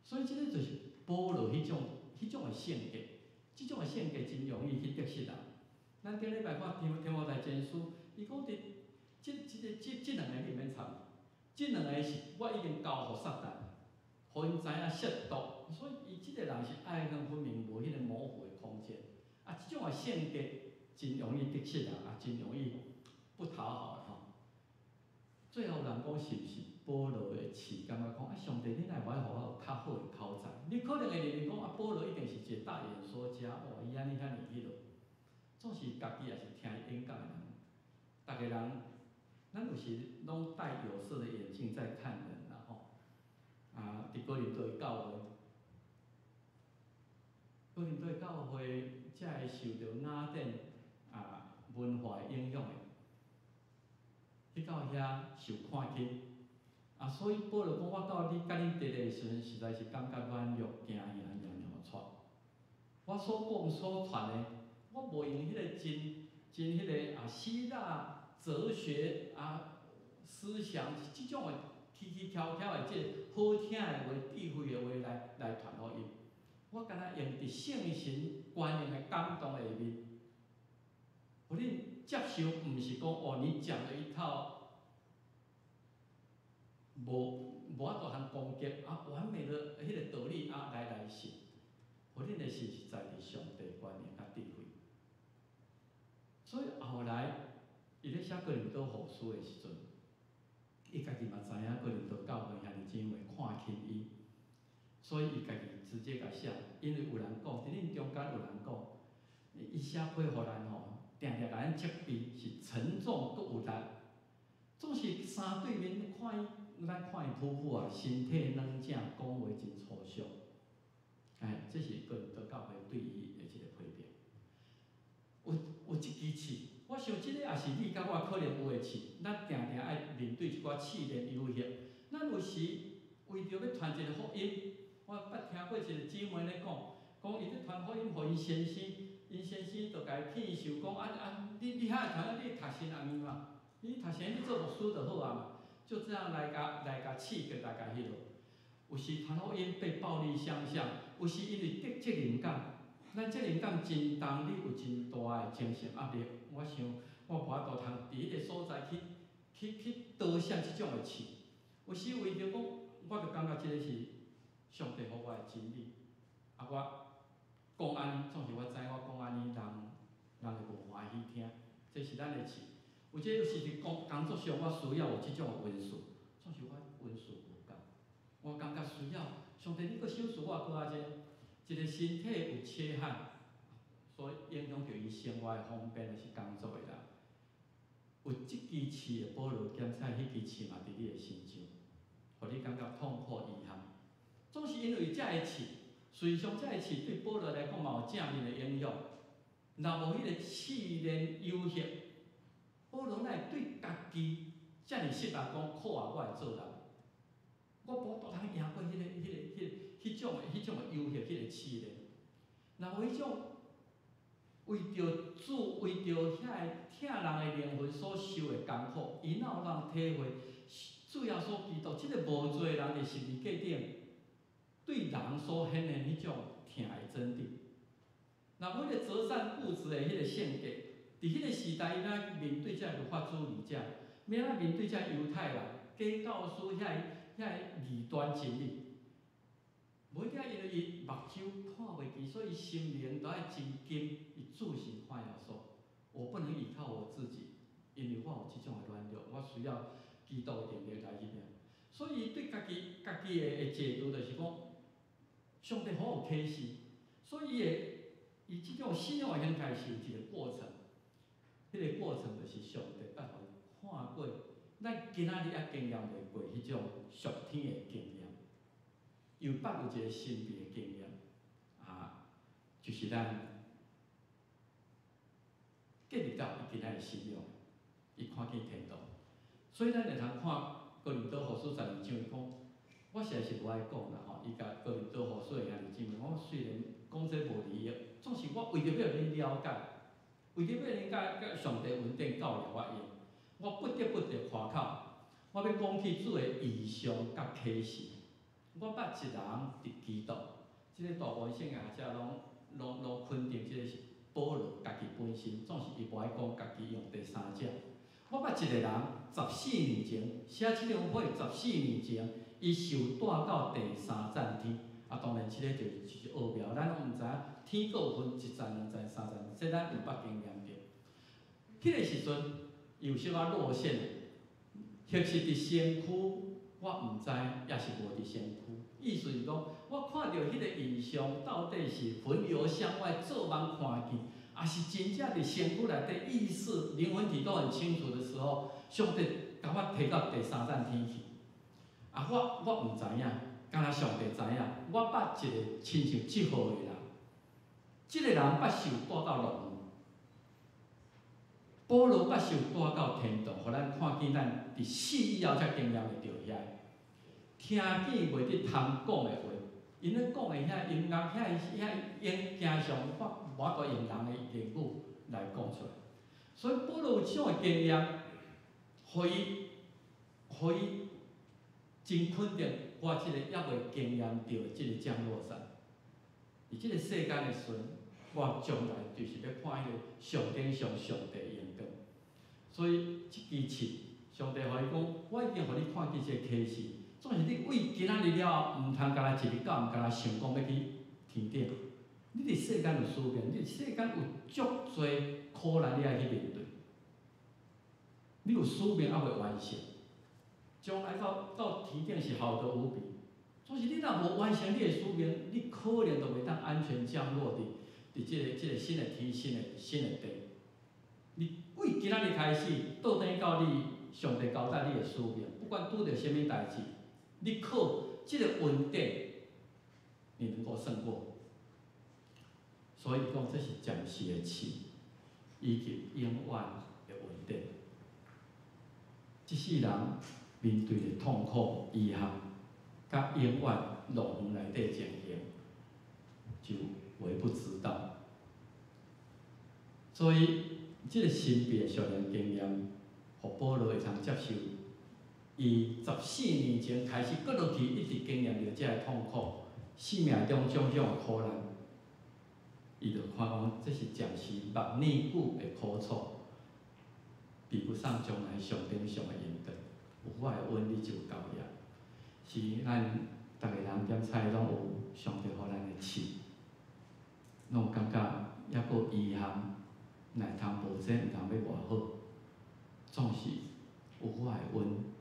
所以即个就是保罗迄种的性格，即种的性格真容易去得失人。咱顶礼拜看提摩太前书，伊讲伫即两个你免参，即两个是我已经交互撒旦，互因知影亵渎，所以伊即个人是爱恨分明，无迄个模糊的空间。即种的性格真容易得失人，真容易不讨好的吼。最后人讲是毋是保罗的试，感觉讲上帝你哪会互我有较好的口才？你可能会认为讲保罗一定是一个大演说家，哇，伊安尼遐尔迄落。总是家己也是听伊演讲的人，逐个人，咱有时拢戴有色的眼镜在看人啦吼。伫哥林多的教会，哥林多的教会才会受到雅典文化的影响的，去到遐受看轻。所以保罗讲，我到甲恁伫咧时阵，实在是感觉软弱、惊吓、洋喘。我所讲所传的。我无用迄个真迄个希腊哲学思想即种的起跳的即个好听的话、智慧的话来传互伊。我敢若用伫圣神观念的感动下面，互恁接受，毋是讲你讲了一套无法度通攻击完美的迄个道理来信，互恁的信是在伫上帝观念甲智慧。所以后来，伊咧写哥林多后书的时阵，伊家己嘛知影哥林多教会兄弟姊妹看轻伊，所以伊家己直接甲写，因为有人讲，伫恁中间有人讲，伊写批互咱吼，定定甲咱责备是沉重搁有力，总是三对面看伊，咱看伊普普身体软正，讲话真粗俗。这是哥林多教会对伊的一个批评。有一支刺，我想即个也是你甲我可能有诶刺。咱定定爱面对一寡试炼诱惑。咱有时为着要传一个福音，我捌听过一个姊妹咧讲伊咧传福音，互因先生，因先生就甲伊骗受讲你遐会传，你读神学院嘛？你读神，你做牧师就好啊嘛。就这样来甲刺激来甲迄落。有时传福音被暴力相向，有时因为得责任感。咱责任感真重，你有真大的精神压力。我想，我无法度通伫迄个所在去多谢即种的刺。有时为着讲，我就感觉即个是上帝互我的真理。我讲安尼，总是我知我讲安尼，人会无欢喜听。这是咱的刺。有时伫工作上，我需要有即种的文书，总是我文书无够。我感觉需要上帝，你搁小事我搁较济。一个身体有缺憾，所以影响到伊生活的方便，是工作的人。有即支刺的保罗检测，迄支刺嘛伫你的心上，互你感觉痛苦遗憾。总是因为遮个刺，实上遮个刺对保罗来讲嘛有正面的影响。若无迄个试炼诱惑，保罗哪会对家己遮尔失望，讲靠我会做人？我无度通赢过迄种的诱惑，迄个试炼。若无迄种为着主，为着遐个疼人的灵魂所受的艰苦，伊哪有通体会主耶稣基督，即个无罪人伫十字架顶，对人所显的迄种疼的真谛。若要个择善固执的迄个性格，伫迄个时代，伊哪面对这律法主义者，免哪面对这犹太人，假教师遐异端真理。无一定因为伊目睭看袂见，所以心灵都爱真金，伊自信看耶稣。我不能依靠我自己，因为我有即种的软弱，我需要基督的能力来迄领。所以对家己的解读就是讲，上帝好有启示，所以伊即种信仰的形态是有一个过程，迄个过程就是上帝捌互伊看过，咱今仔日也经验袂过迄种属天的经验。又捌有一个神秘的经验，就是咱建立到伊今仔的信仰，伊看见天堂。所以咱会通看哥林多后书12章，伊讲，我实在是无爱讲啦吼。伊甲哥林多后书的兄弟姐妹，我虽然讲这无利益，总是我为着要恁了解，为着要恁甲上帝稳定教育我用，我不得不得夸口，我要讲起主的异象甲启示。我捌一人伫基督，即个大部分圣经学者拢肯定，即个是保罗家己本身，总是伊无爱讲家己用第三者。我捌一个人14年前写即张会14年前，伊受带到第三站天。当然，即个就是奥妙，咱拢毋知影天各分一站、两站、三站，这咱有捌经验着。迄个时阵有小可落线，或是伫身躯。我毋知，也是无伫身躯。意思是讲，我看到迄个异象，到底是魂游向外做梦看见，还是真正伫身躯内底意识、灵魂体都很清楚的时候，上帝甲我提到第三站天去。我毋知影，敢若上帝知影。我捌一个亲像即号的人，即个人捌受带到落雨。保罗捌受带到天堂，互咱看见咱伫死以后才经验会着遐。听见袂得通讲的话，因咧讲的遐音乐、遐影形象，我无法度用人的言语来讲出来。所以保罗有即种的经验，互伊真肯定，我即个也未经验到即个降落伞。伫即个世间的时阵，我将来就是要看迄个上顶上帝的荣光。所以即支七，上帝互伊讲，我已经互你看见即个启示。总是你为今仔日了后，毋通干那一日到，毋干那想讲要去天顶。你伫世间有使命，你世间有足侪苦难你爱去面对。你有使命还未完成，将来到天顶是好得无比。总是你若无完成你的使命，你可能就袂当安全降落伫即个新的天、新的地。你为今仔日开始，倒等到你上帝交代你的使命，不管拄着什么代志。你靠这个稳定，你能够胜过。所以讲，这是暂时的气，以及永远的稳定。这世人面对的痛苦、遗憾，甲永远落雨内底情形，就微不足道。所以，这个神秘的属灵经验，互保罗会通接受。伊14年前开始搁落去，一直经验着这个痛苦，生命中种种的苦难，伊就看讲这是暂时6年久的苦楚，比不上将来上顶上的荣光。有我的恩，你就有够业。是咱逐个人点菜拢有上帝互咱的赐，拢有感觉抑阁有遗憾，若会通无这，毋通要偌好，总是有我的恩。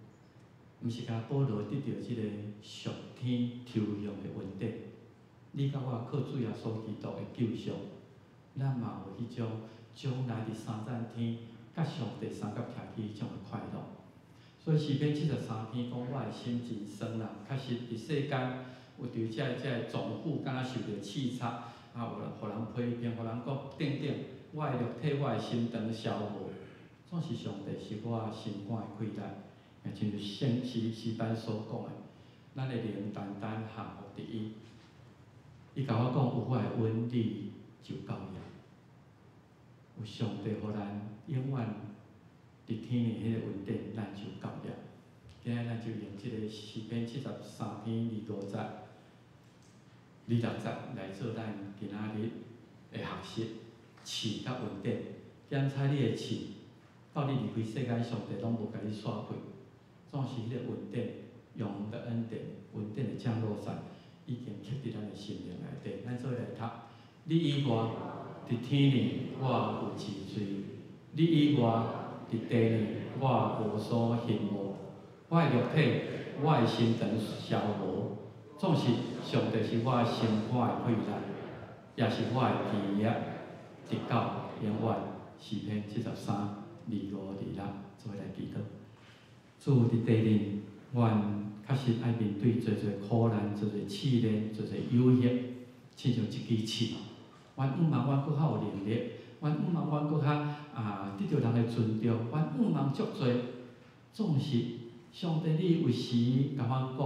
毋是甲保罗得到即个属天抽象的稳定，你甲我靠主耶稣基督的救赎，咱嘛有迄种将来伫三站天甲上帝三角徛起迄种的快乐。所以诗篇73篇讲，我的心真酸啦，确实伫世间有着这总妇，敢若受着刺杀，互人批评，互人讲等等，我的肉体，我的心肠消磨，总是上帝是我心肝的亏待。也亲像诗班所讲的，咱的灵单单降服伫伊。伊甲我讲，有我的恩你就够了。有上帝互咱永远伫天的迄个稳定，咱就够了。今日咱就用即个诗篇73篇26节来做咱今仔日的学习。试甲稳定，检查你的试，到你离开世界，上帝拢无甲你煞开，总是迄个稳定、永恒的恩典、稳定的降落伞，已经刻伫咱的心灵内底。咱做来读，你以外，伫天里我有志罪；你以外，伫地里我无所羡慕。我的肉体，我的心肠消磨，总是上帝是我心肝的快乐，也是我的基业。直到永远，诗篇73:25-26，做来祈祷。主伫地里，阮确实爱面对侪苦难、侪试炼、侪诱惑，亲像一支刺。阮毋望阮搁较有能力，阮毋望阮搁较得到人的尊重，阮毋望足侪，总是上帝你有时甲阮讲，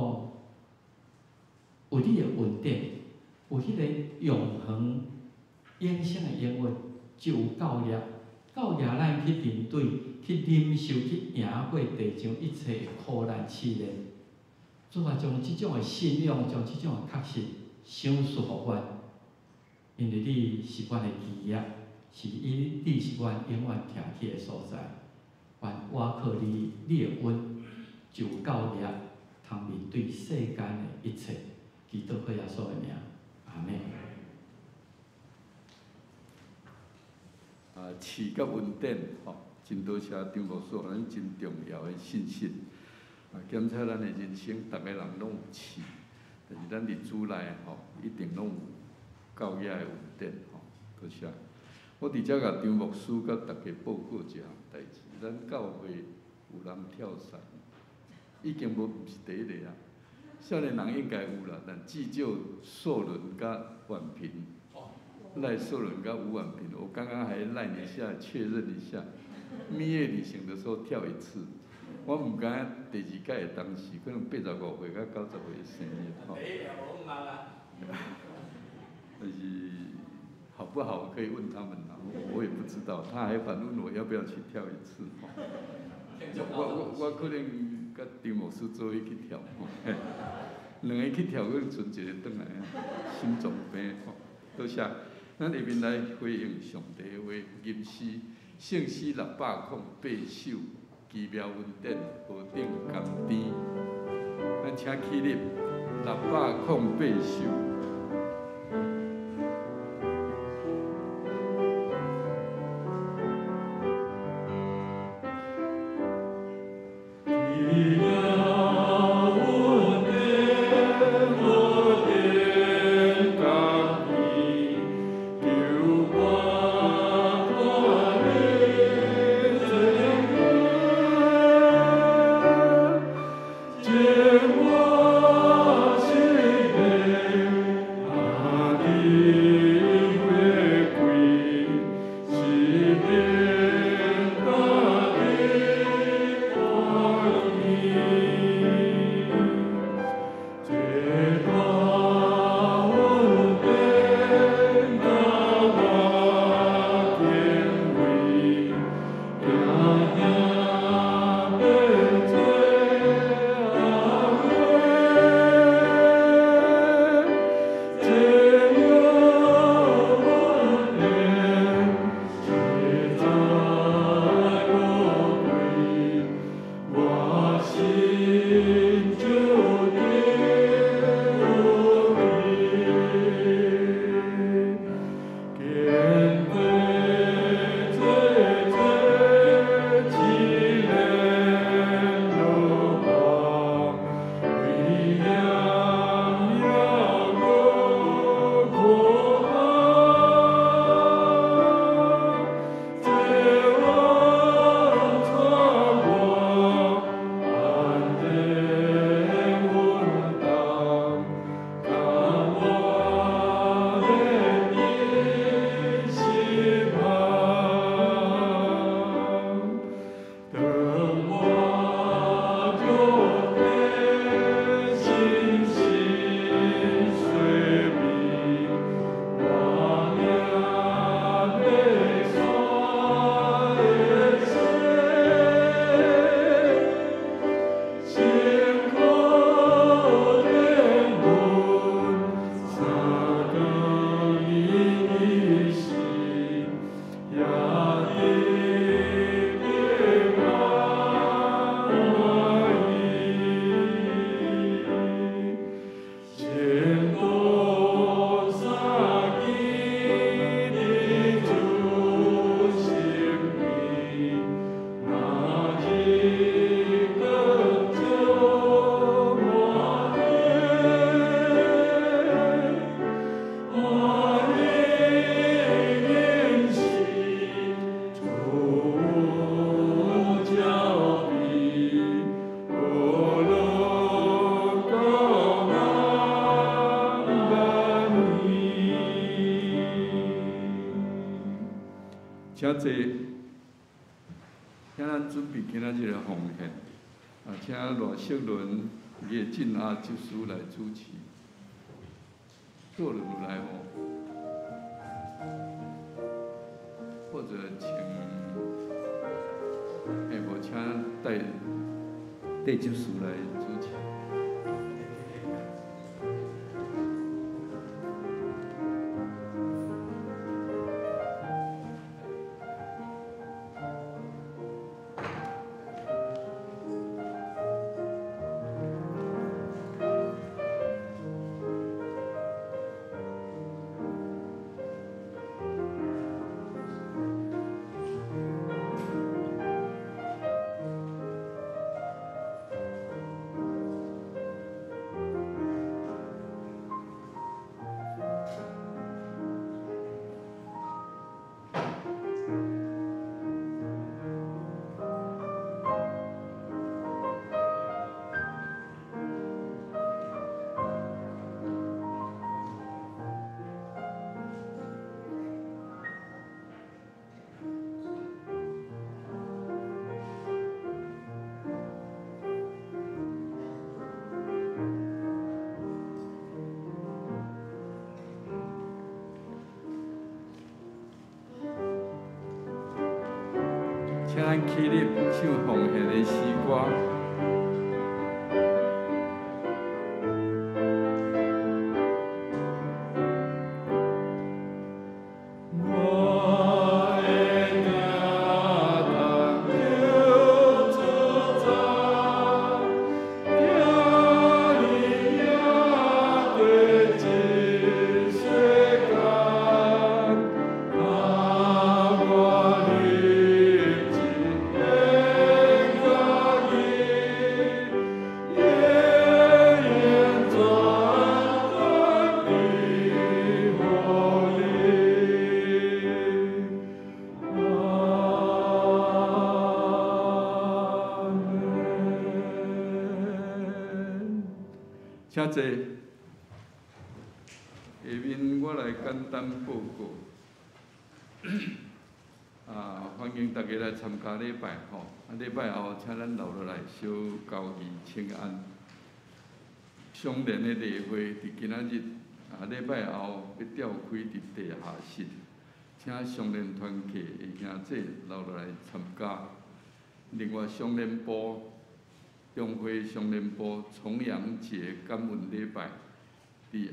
有你的稳定，有迄个永恒。永生的应允就有教业，教业咱去面对、去忍受、去赢过地上一切的苦难试炼。主啊，将即种的信仰、将即种的确实赏赐互阮，因为你是阮的基业，你是阮永远徛起的所在。愿我靠你的恩，就有教业，通面对世间的一切。祈祷耶稣的名，阿门。市甲稳定，真多谢张牧师，咱真重要的信息。检查咱的人生，逐个人拢有市，但是咱伫主内一定拢有教业的稳定，多谢。我伫遮甲张牧师甲大家报告一项代志，咱教会有人跳伞，已经毋是第一个啊。少年人应该有啦，但至少硕伦甲婉平。赖硕伦跟吴婉平，我刚刚还赖你一下，确认一下。蜜月旅行的时候跳一次，我唔敢第二届会当时，可能85岁到90岁生日吼。但是好不好可以问他们啦，我也不知道。他还反问我要不要去跳一次吼。我可能甲张牧师做伙去跳吼，两个去跳，可能剩一个转来啊，心脏病吼，多谢。咱下面来回应上帝的话，吟诗圣诗608首，奇妙稳定，无定甘甜。咱请起立，608首。请坐，请咱准备今仔日的奉献，请罗锡伦叶进阿执事来主持，坐落来哦，或者请无请带执事来主持。请咱起立唱奉献的诗歌。请坐。下面我来简单报告。欢迎大家来参加礼拜吼。礼拜后，请咱留落来小交易请安。相连的例会伫今仔日礼拜后要召开伫地下室，请相连团契的兄弟留落来参加。另外，相连部。中华相连部重阳节感恩礼拜，伫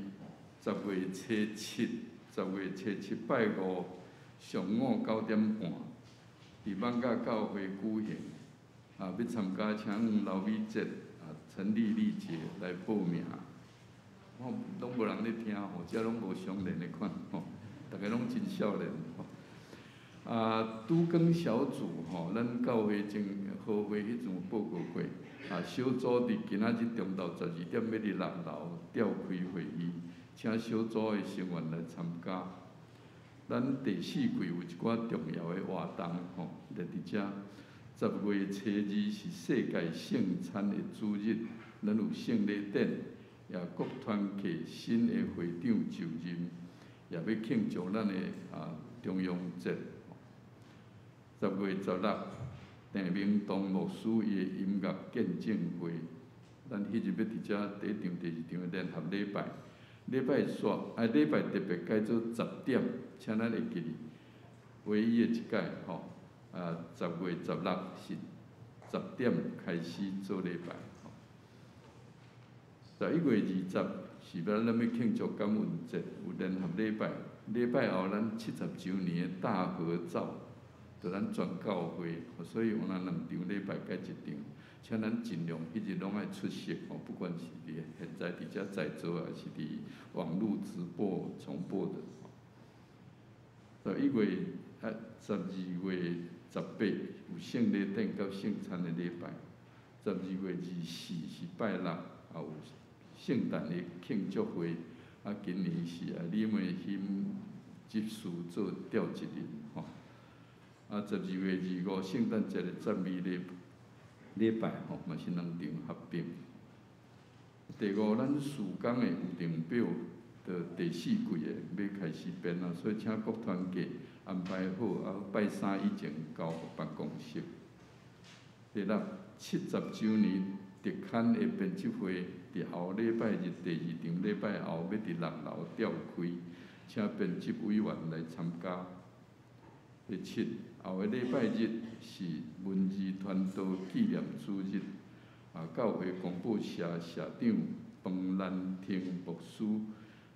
10月初7拜五上午9点半，伫艋舺教会举行。要参加请刘美节、陈丽丽姐来报名。我拢无人咧听吼，遮拢无相连的款吼，大家拢真少年吼。拄更小组吼，咱教会正好会迄阵报告过。小组伫今仔日中昼12点要伫6楼召开会议，请小组的成员来参加。咱第4季有一寡重要的活动吼，来伫遮。10月初2是世界圣餐的主日，咱有圣礼典，也各团契新的会长就任，也要庆祝咱的重阳节。10月16。郑明东牧师伊的音乐见证会，咱迄日要伫遮第1场、第2场联合礼拜，礼拜特别改做10点，请咱会记哩。唯一的一届吼，10月16是10点开始做礼拜。11月20是咱要庆祝感恩节，有联合礼拜。礼拜后咱70周年的大合照。就咱全教会，所以有咱2场礼拜改1场，请咱尽量迄日拢爱出席吼，不管是伫现在伫遮在座，还是伫网络直播重播的。12月18有圣礼典甲圣餐的礼拜，12月24是拜六，也有圣诞的庆祝会。今年是李美欣执事做召集人吼。12月25圣诞节的赞美礼拜吼，嘛是2场合并。第5，咱事工的有定表，就第4季的要开始编啊，所以请各团体安排好，啊，拜3以前交办公室。第六，70周年特刊的编辑会，伫后礼拜日第2场礼拜后要伫6楼召开，请编辑委员来参加。第7，后个礼拜日是文字传道纪念主日，啊，教会广播社社长彭兰婷牧师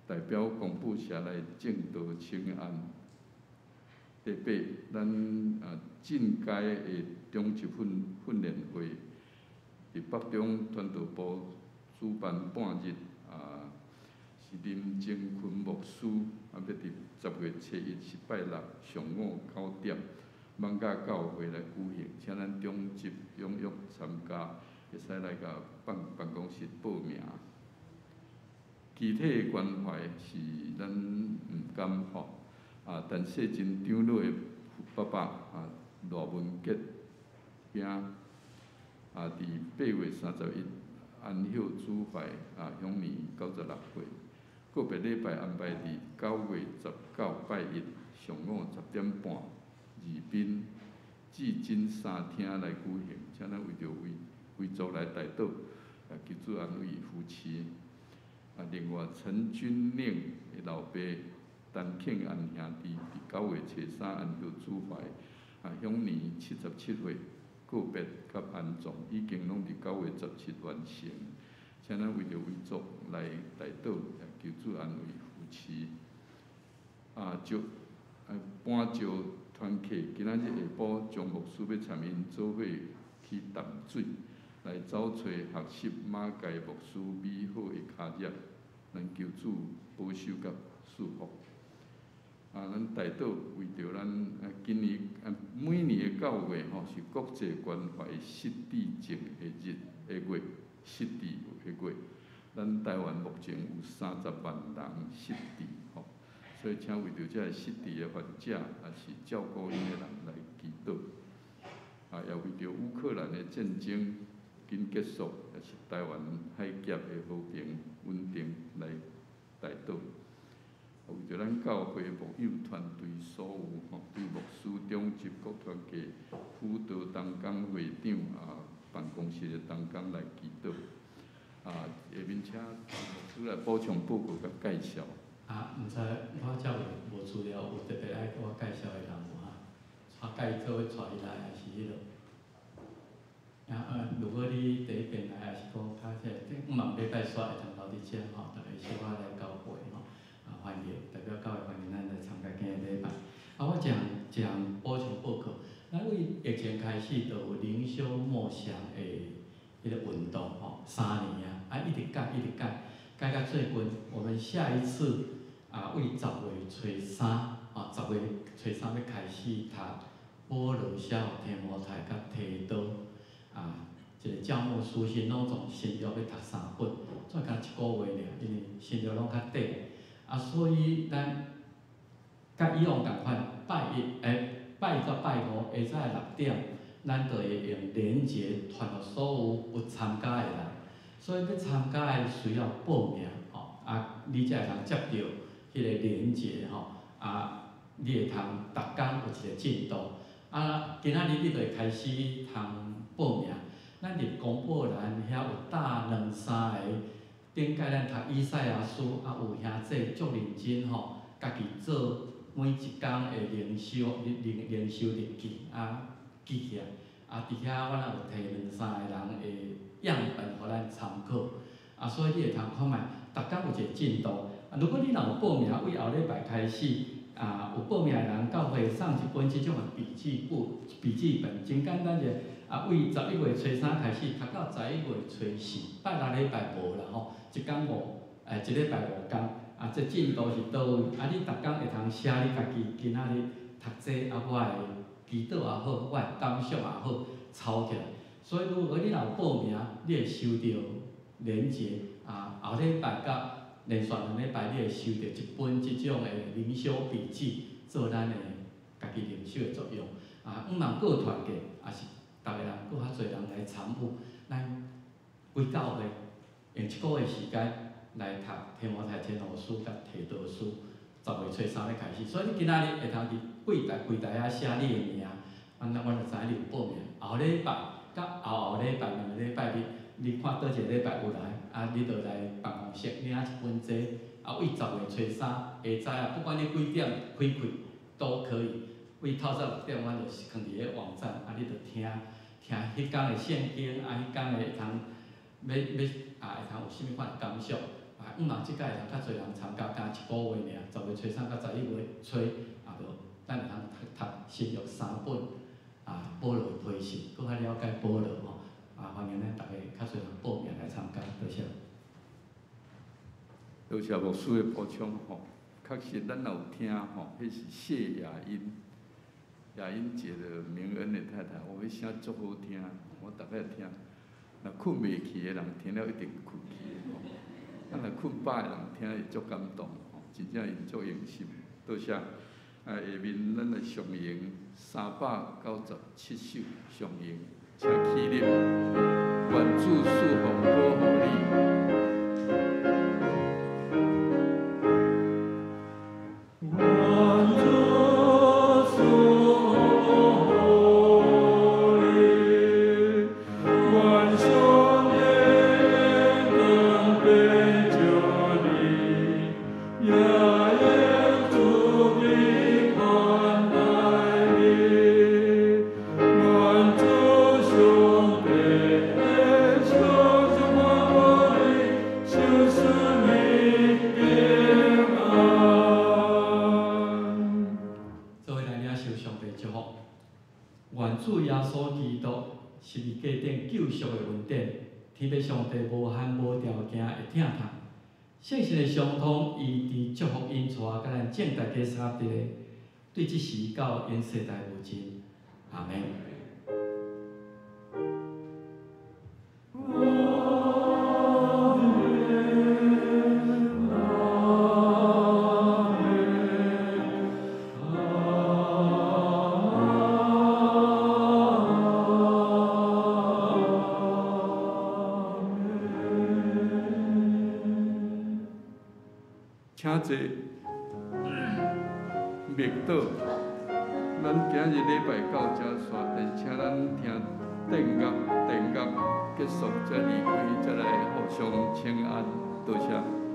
代表广播社来正道请安。第8，咱进阶的中级训练会，伫北中传道部主办半日，啊，是林正坤牧师，啊，要伫10月7日是拜六上午9点，艋舺教会来举行，请咱中级踊跃参加，会使来甲办公室报名。具体的关怀是咱毋敢吼。啊，陈世真长老的爸爸啊，罗文杰兄啊，伫8月31安孝主怀啊，享年96岁。个别礼拜安排伫9月19拜一上午10点半，宜宾至今3厅来举行，请咱为着为族来代祷，啊，求主安慰夫妻。啊，另外陈君令的老爸。陈庆安兄弟伫9月初3安孝主怀，啊，享年77岁，告别甲安葬已经拢伫9月17完成，请咱为着为族来代祷，求主安慰夫妻。啊，搬招团契，今仔日下晡张牧师要参因做伙去淡水，来找找学习马偕牧师美好的脚业，咱求主保守甲祝福。啊，咱代祷为着咱今年每年的9月吼是国际关怀失智症的月，失智的月。咱台湾目前有30万人失智吼，所以请为着这失智的患者，也是照顾因的人来祈祷。啊，也为着乌克兰的战争紧结束，也是台湾海峡的和平稳定来代祷。为着咱教会牧友团队所有吼，对牧师、中级各团体、辅导同工会长啊、办公室的同工来祈祷。啊，下面请牧师来补充报告甲介绍。啊，毋知我遮无资料，有特别爱甲我介绍的人无哈？带伊做伙带伊来，还是迄落？如果你第一遍来，还是讲较5万礼拜煞会通留伫遮吼，逐个小可来教会吼。欢迎，代表教会欢迎咱来参加今日礼拜。啊，我一项补充报告，咱为疫情开始就有灵修默想的迄个运动吼，3年啊，一直改，改到最近，我们下一次啊为10月初3啊，10月初3要开始读保罗写提摩太甲提多啊，一个教牧书信拢总新约要读3本，再加1个月尔，因为新约拢较短。啊，所以咱甲以往共款，拜一到拜5下晝6点，咱就会用连结传到所有参加的人。所以要参加的需要报名吼，啊，你才会通接到迄个连结吼，啊，你会通逐工有一个进度。啊，今仔日你就会开始通报名。咱伫公布栏遐有打2、3个。顶届咱读以赛亚书，啊有兄弟足认真吼，家己做每一工的灵修日记，啊记起来，啊伫遐我若有摕2、3个人的样本互咱参考，啊所以你会通看觅，逐工有一个进度。啊如果你若有报名，为后礼拜开始，啊有报名的人，教会送一本即种的笔记本，真简单者。啊，为11月初3开始，读到11月初4，拜6礼拜无啦吼，一礼拜5天，啊，这进度是倒位？啊，你逐工会通写你家己今仔日读这，啊，我的祈祷也好，我的感想也好，抄起来。所以如果你若有报名，你会收到连结，啊，后礼拜甲连续2礼拜，你会收到一本即种的灵修笔记，做咱的家己灵修的作用。啊，毋茫各团体，也是。逐个人，搁较侪人来参与，咱规教会用1个月时间来读天摩台天老师甲提道书，10月初3要开始，所以你今仔日会通伫柜台遐写你的名，阮就知影你有报名。后礼拜甲后礼拜2个礼拜你看倒一个礼拜有来，你就来办公室领一本册，为10月初3下早啊，不管你几点开会都可以。为透早6点，阮就放伫个网站，你就听迄天的圣经，迄天的会通会通有啥物款感想。即届会通较侪人参加，加1个月尔，10月初3到11月初，就咱会通读新约3本保罗的批信，搁较了解保罗吼。欢迎咱大家较侪人报名来参加，多谢。多谢牧师的补充吼，确实咱也有听吼，迄是谢雅音姐的明恩的太太，迄声足好听，我逐摆听。若困袂去的人听了一定困去吼，若困饱的人听会足感动吼，真正是足用心。多谢。下面咱来上映397首上映，请起立，愿主赐福保护你。天父上帝无限无条件会疼痛，圣神的相通，伊伫祝福因带，甲咱正大家三地的，对即时到因世代无尽，阿门。请坐，默祷。咱今日礼拜到这煞，但请咱听电乐结束，再离开，再来互相请安，多谢。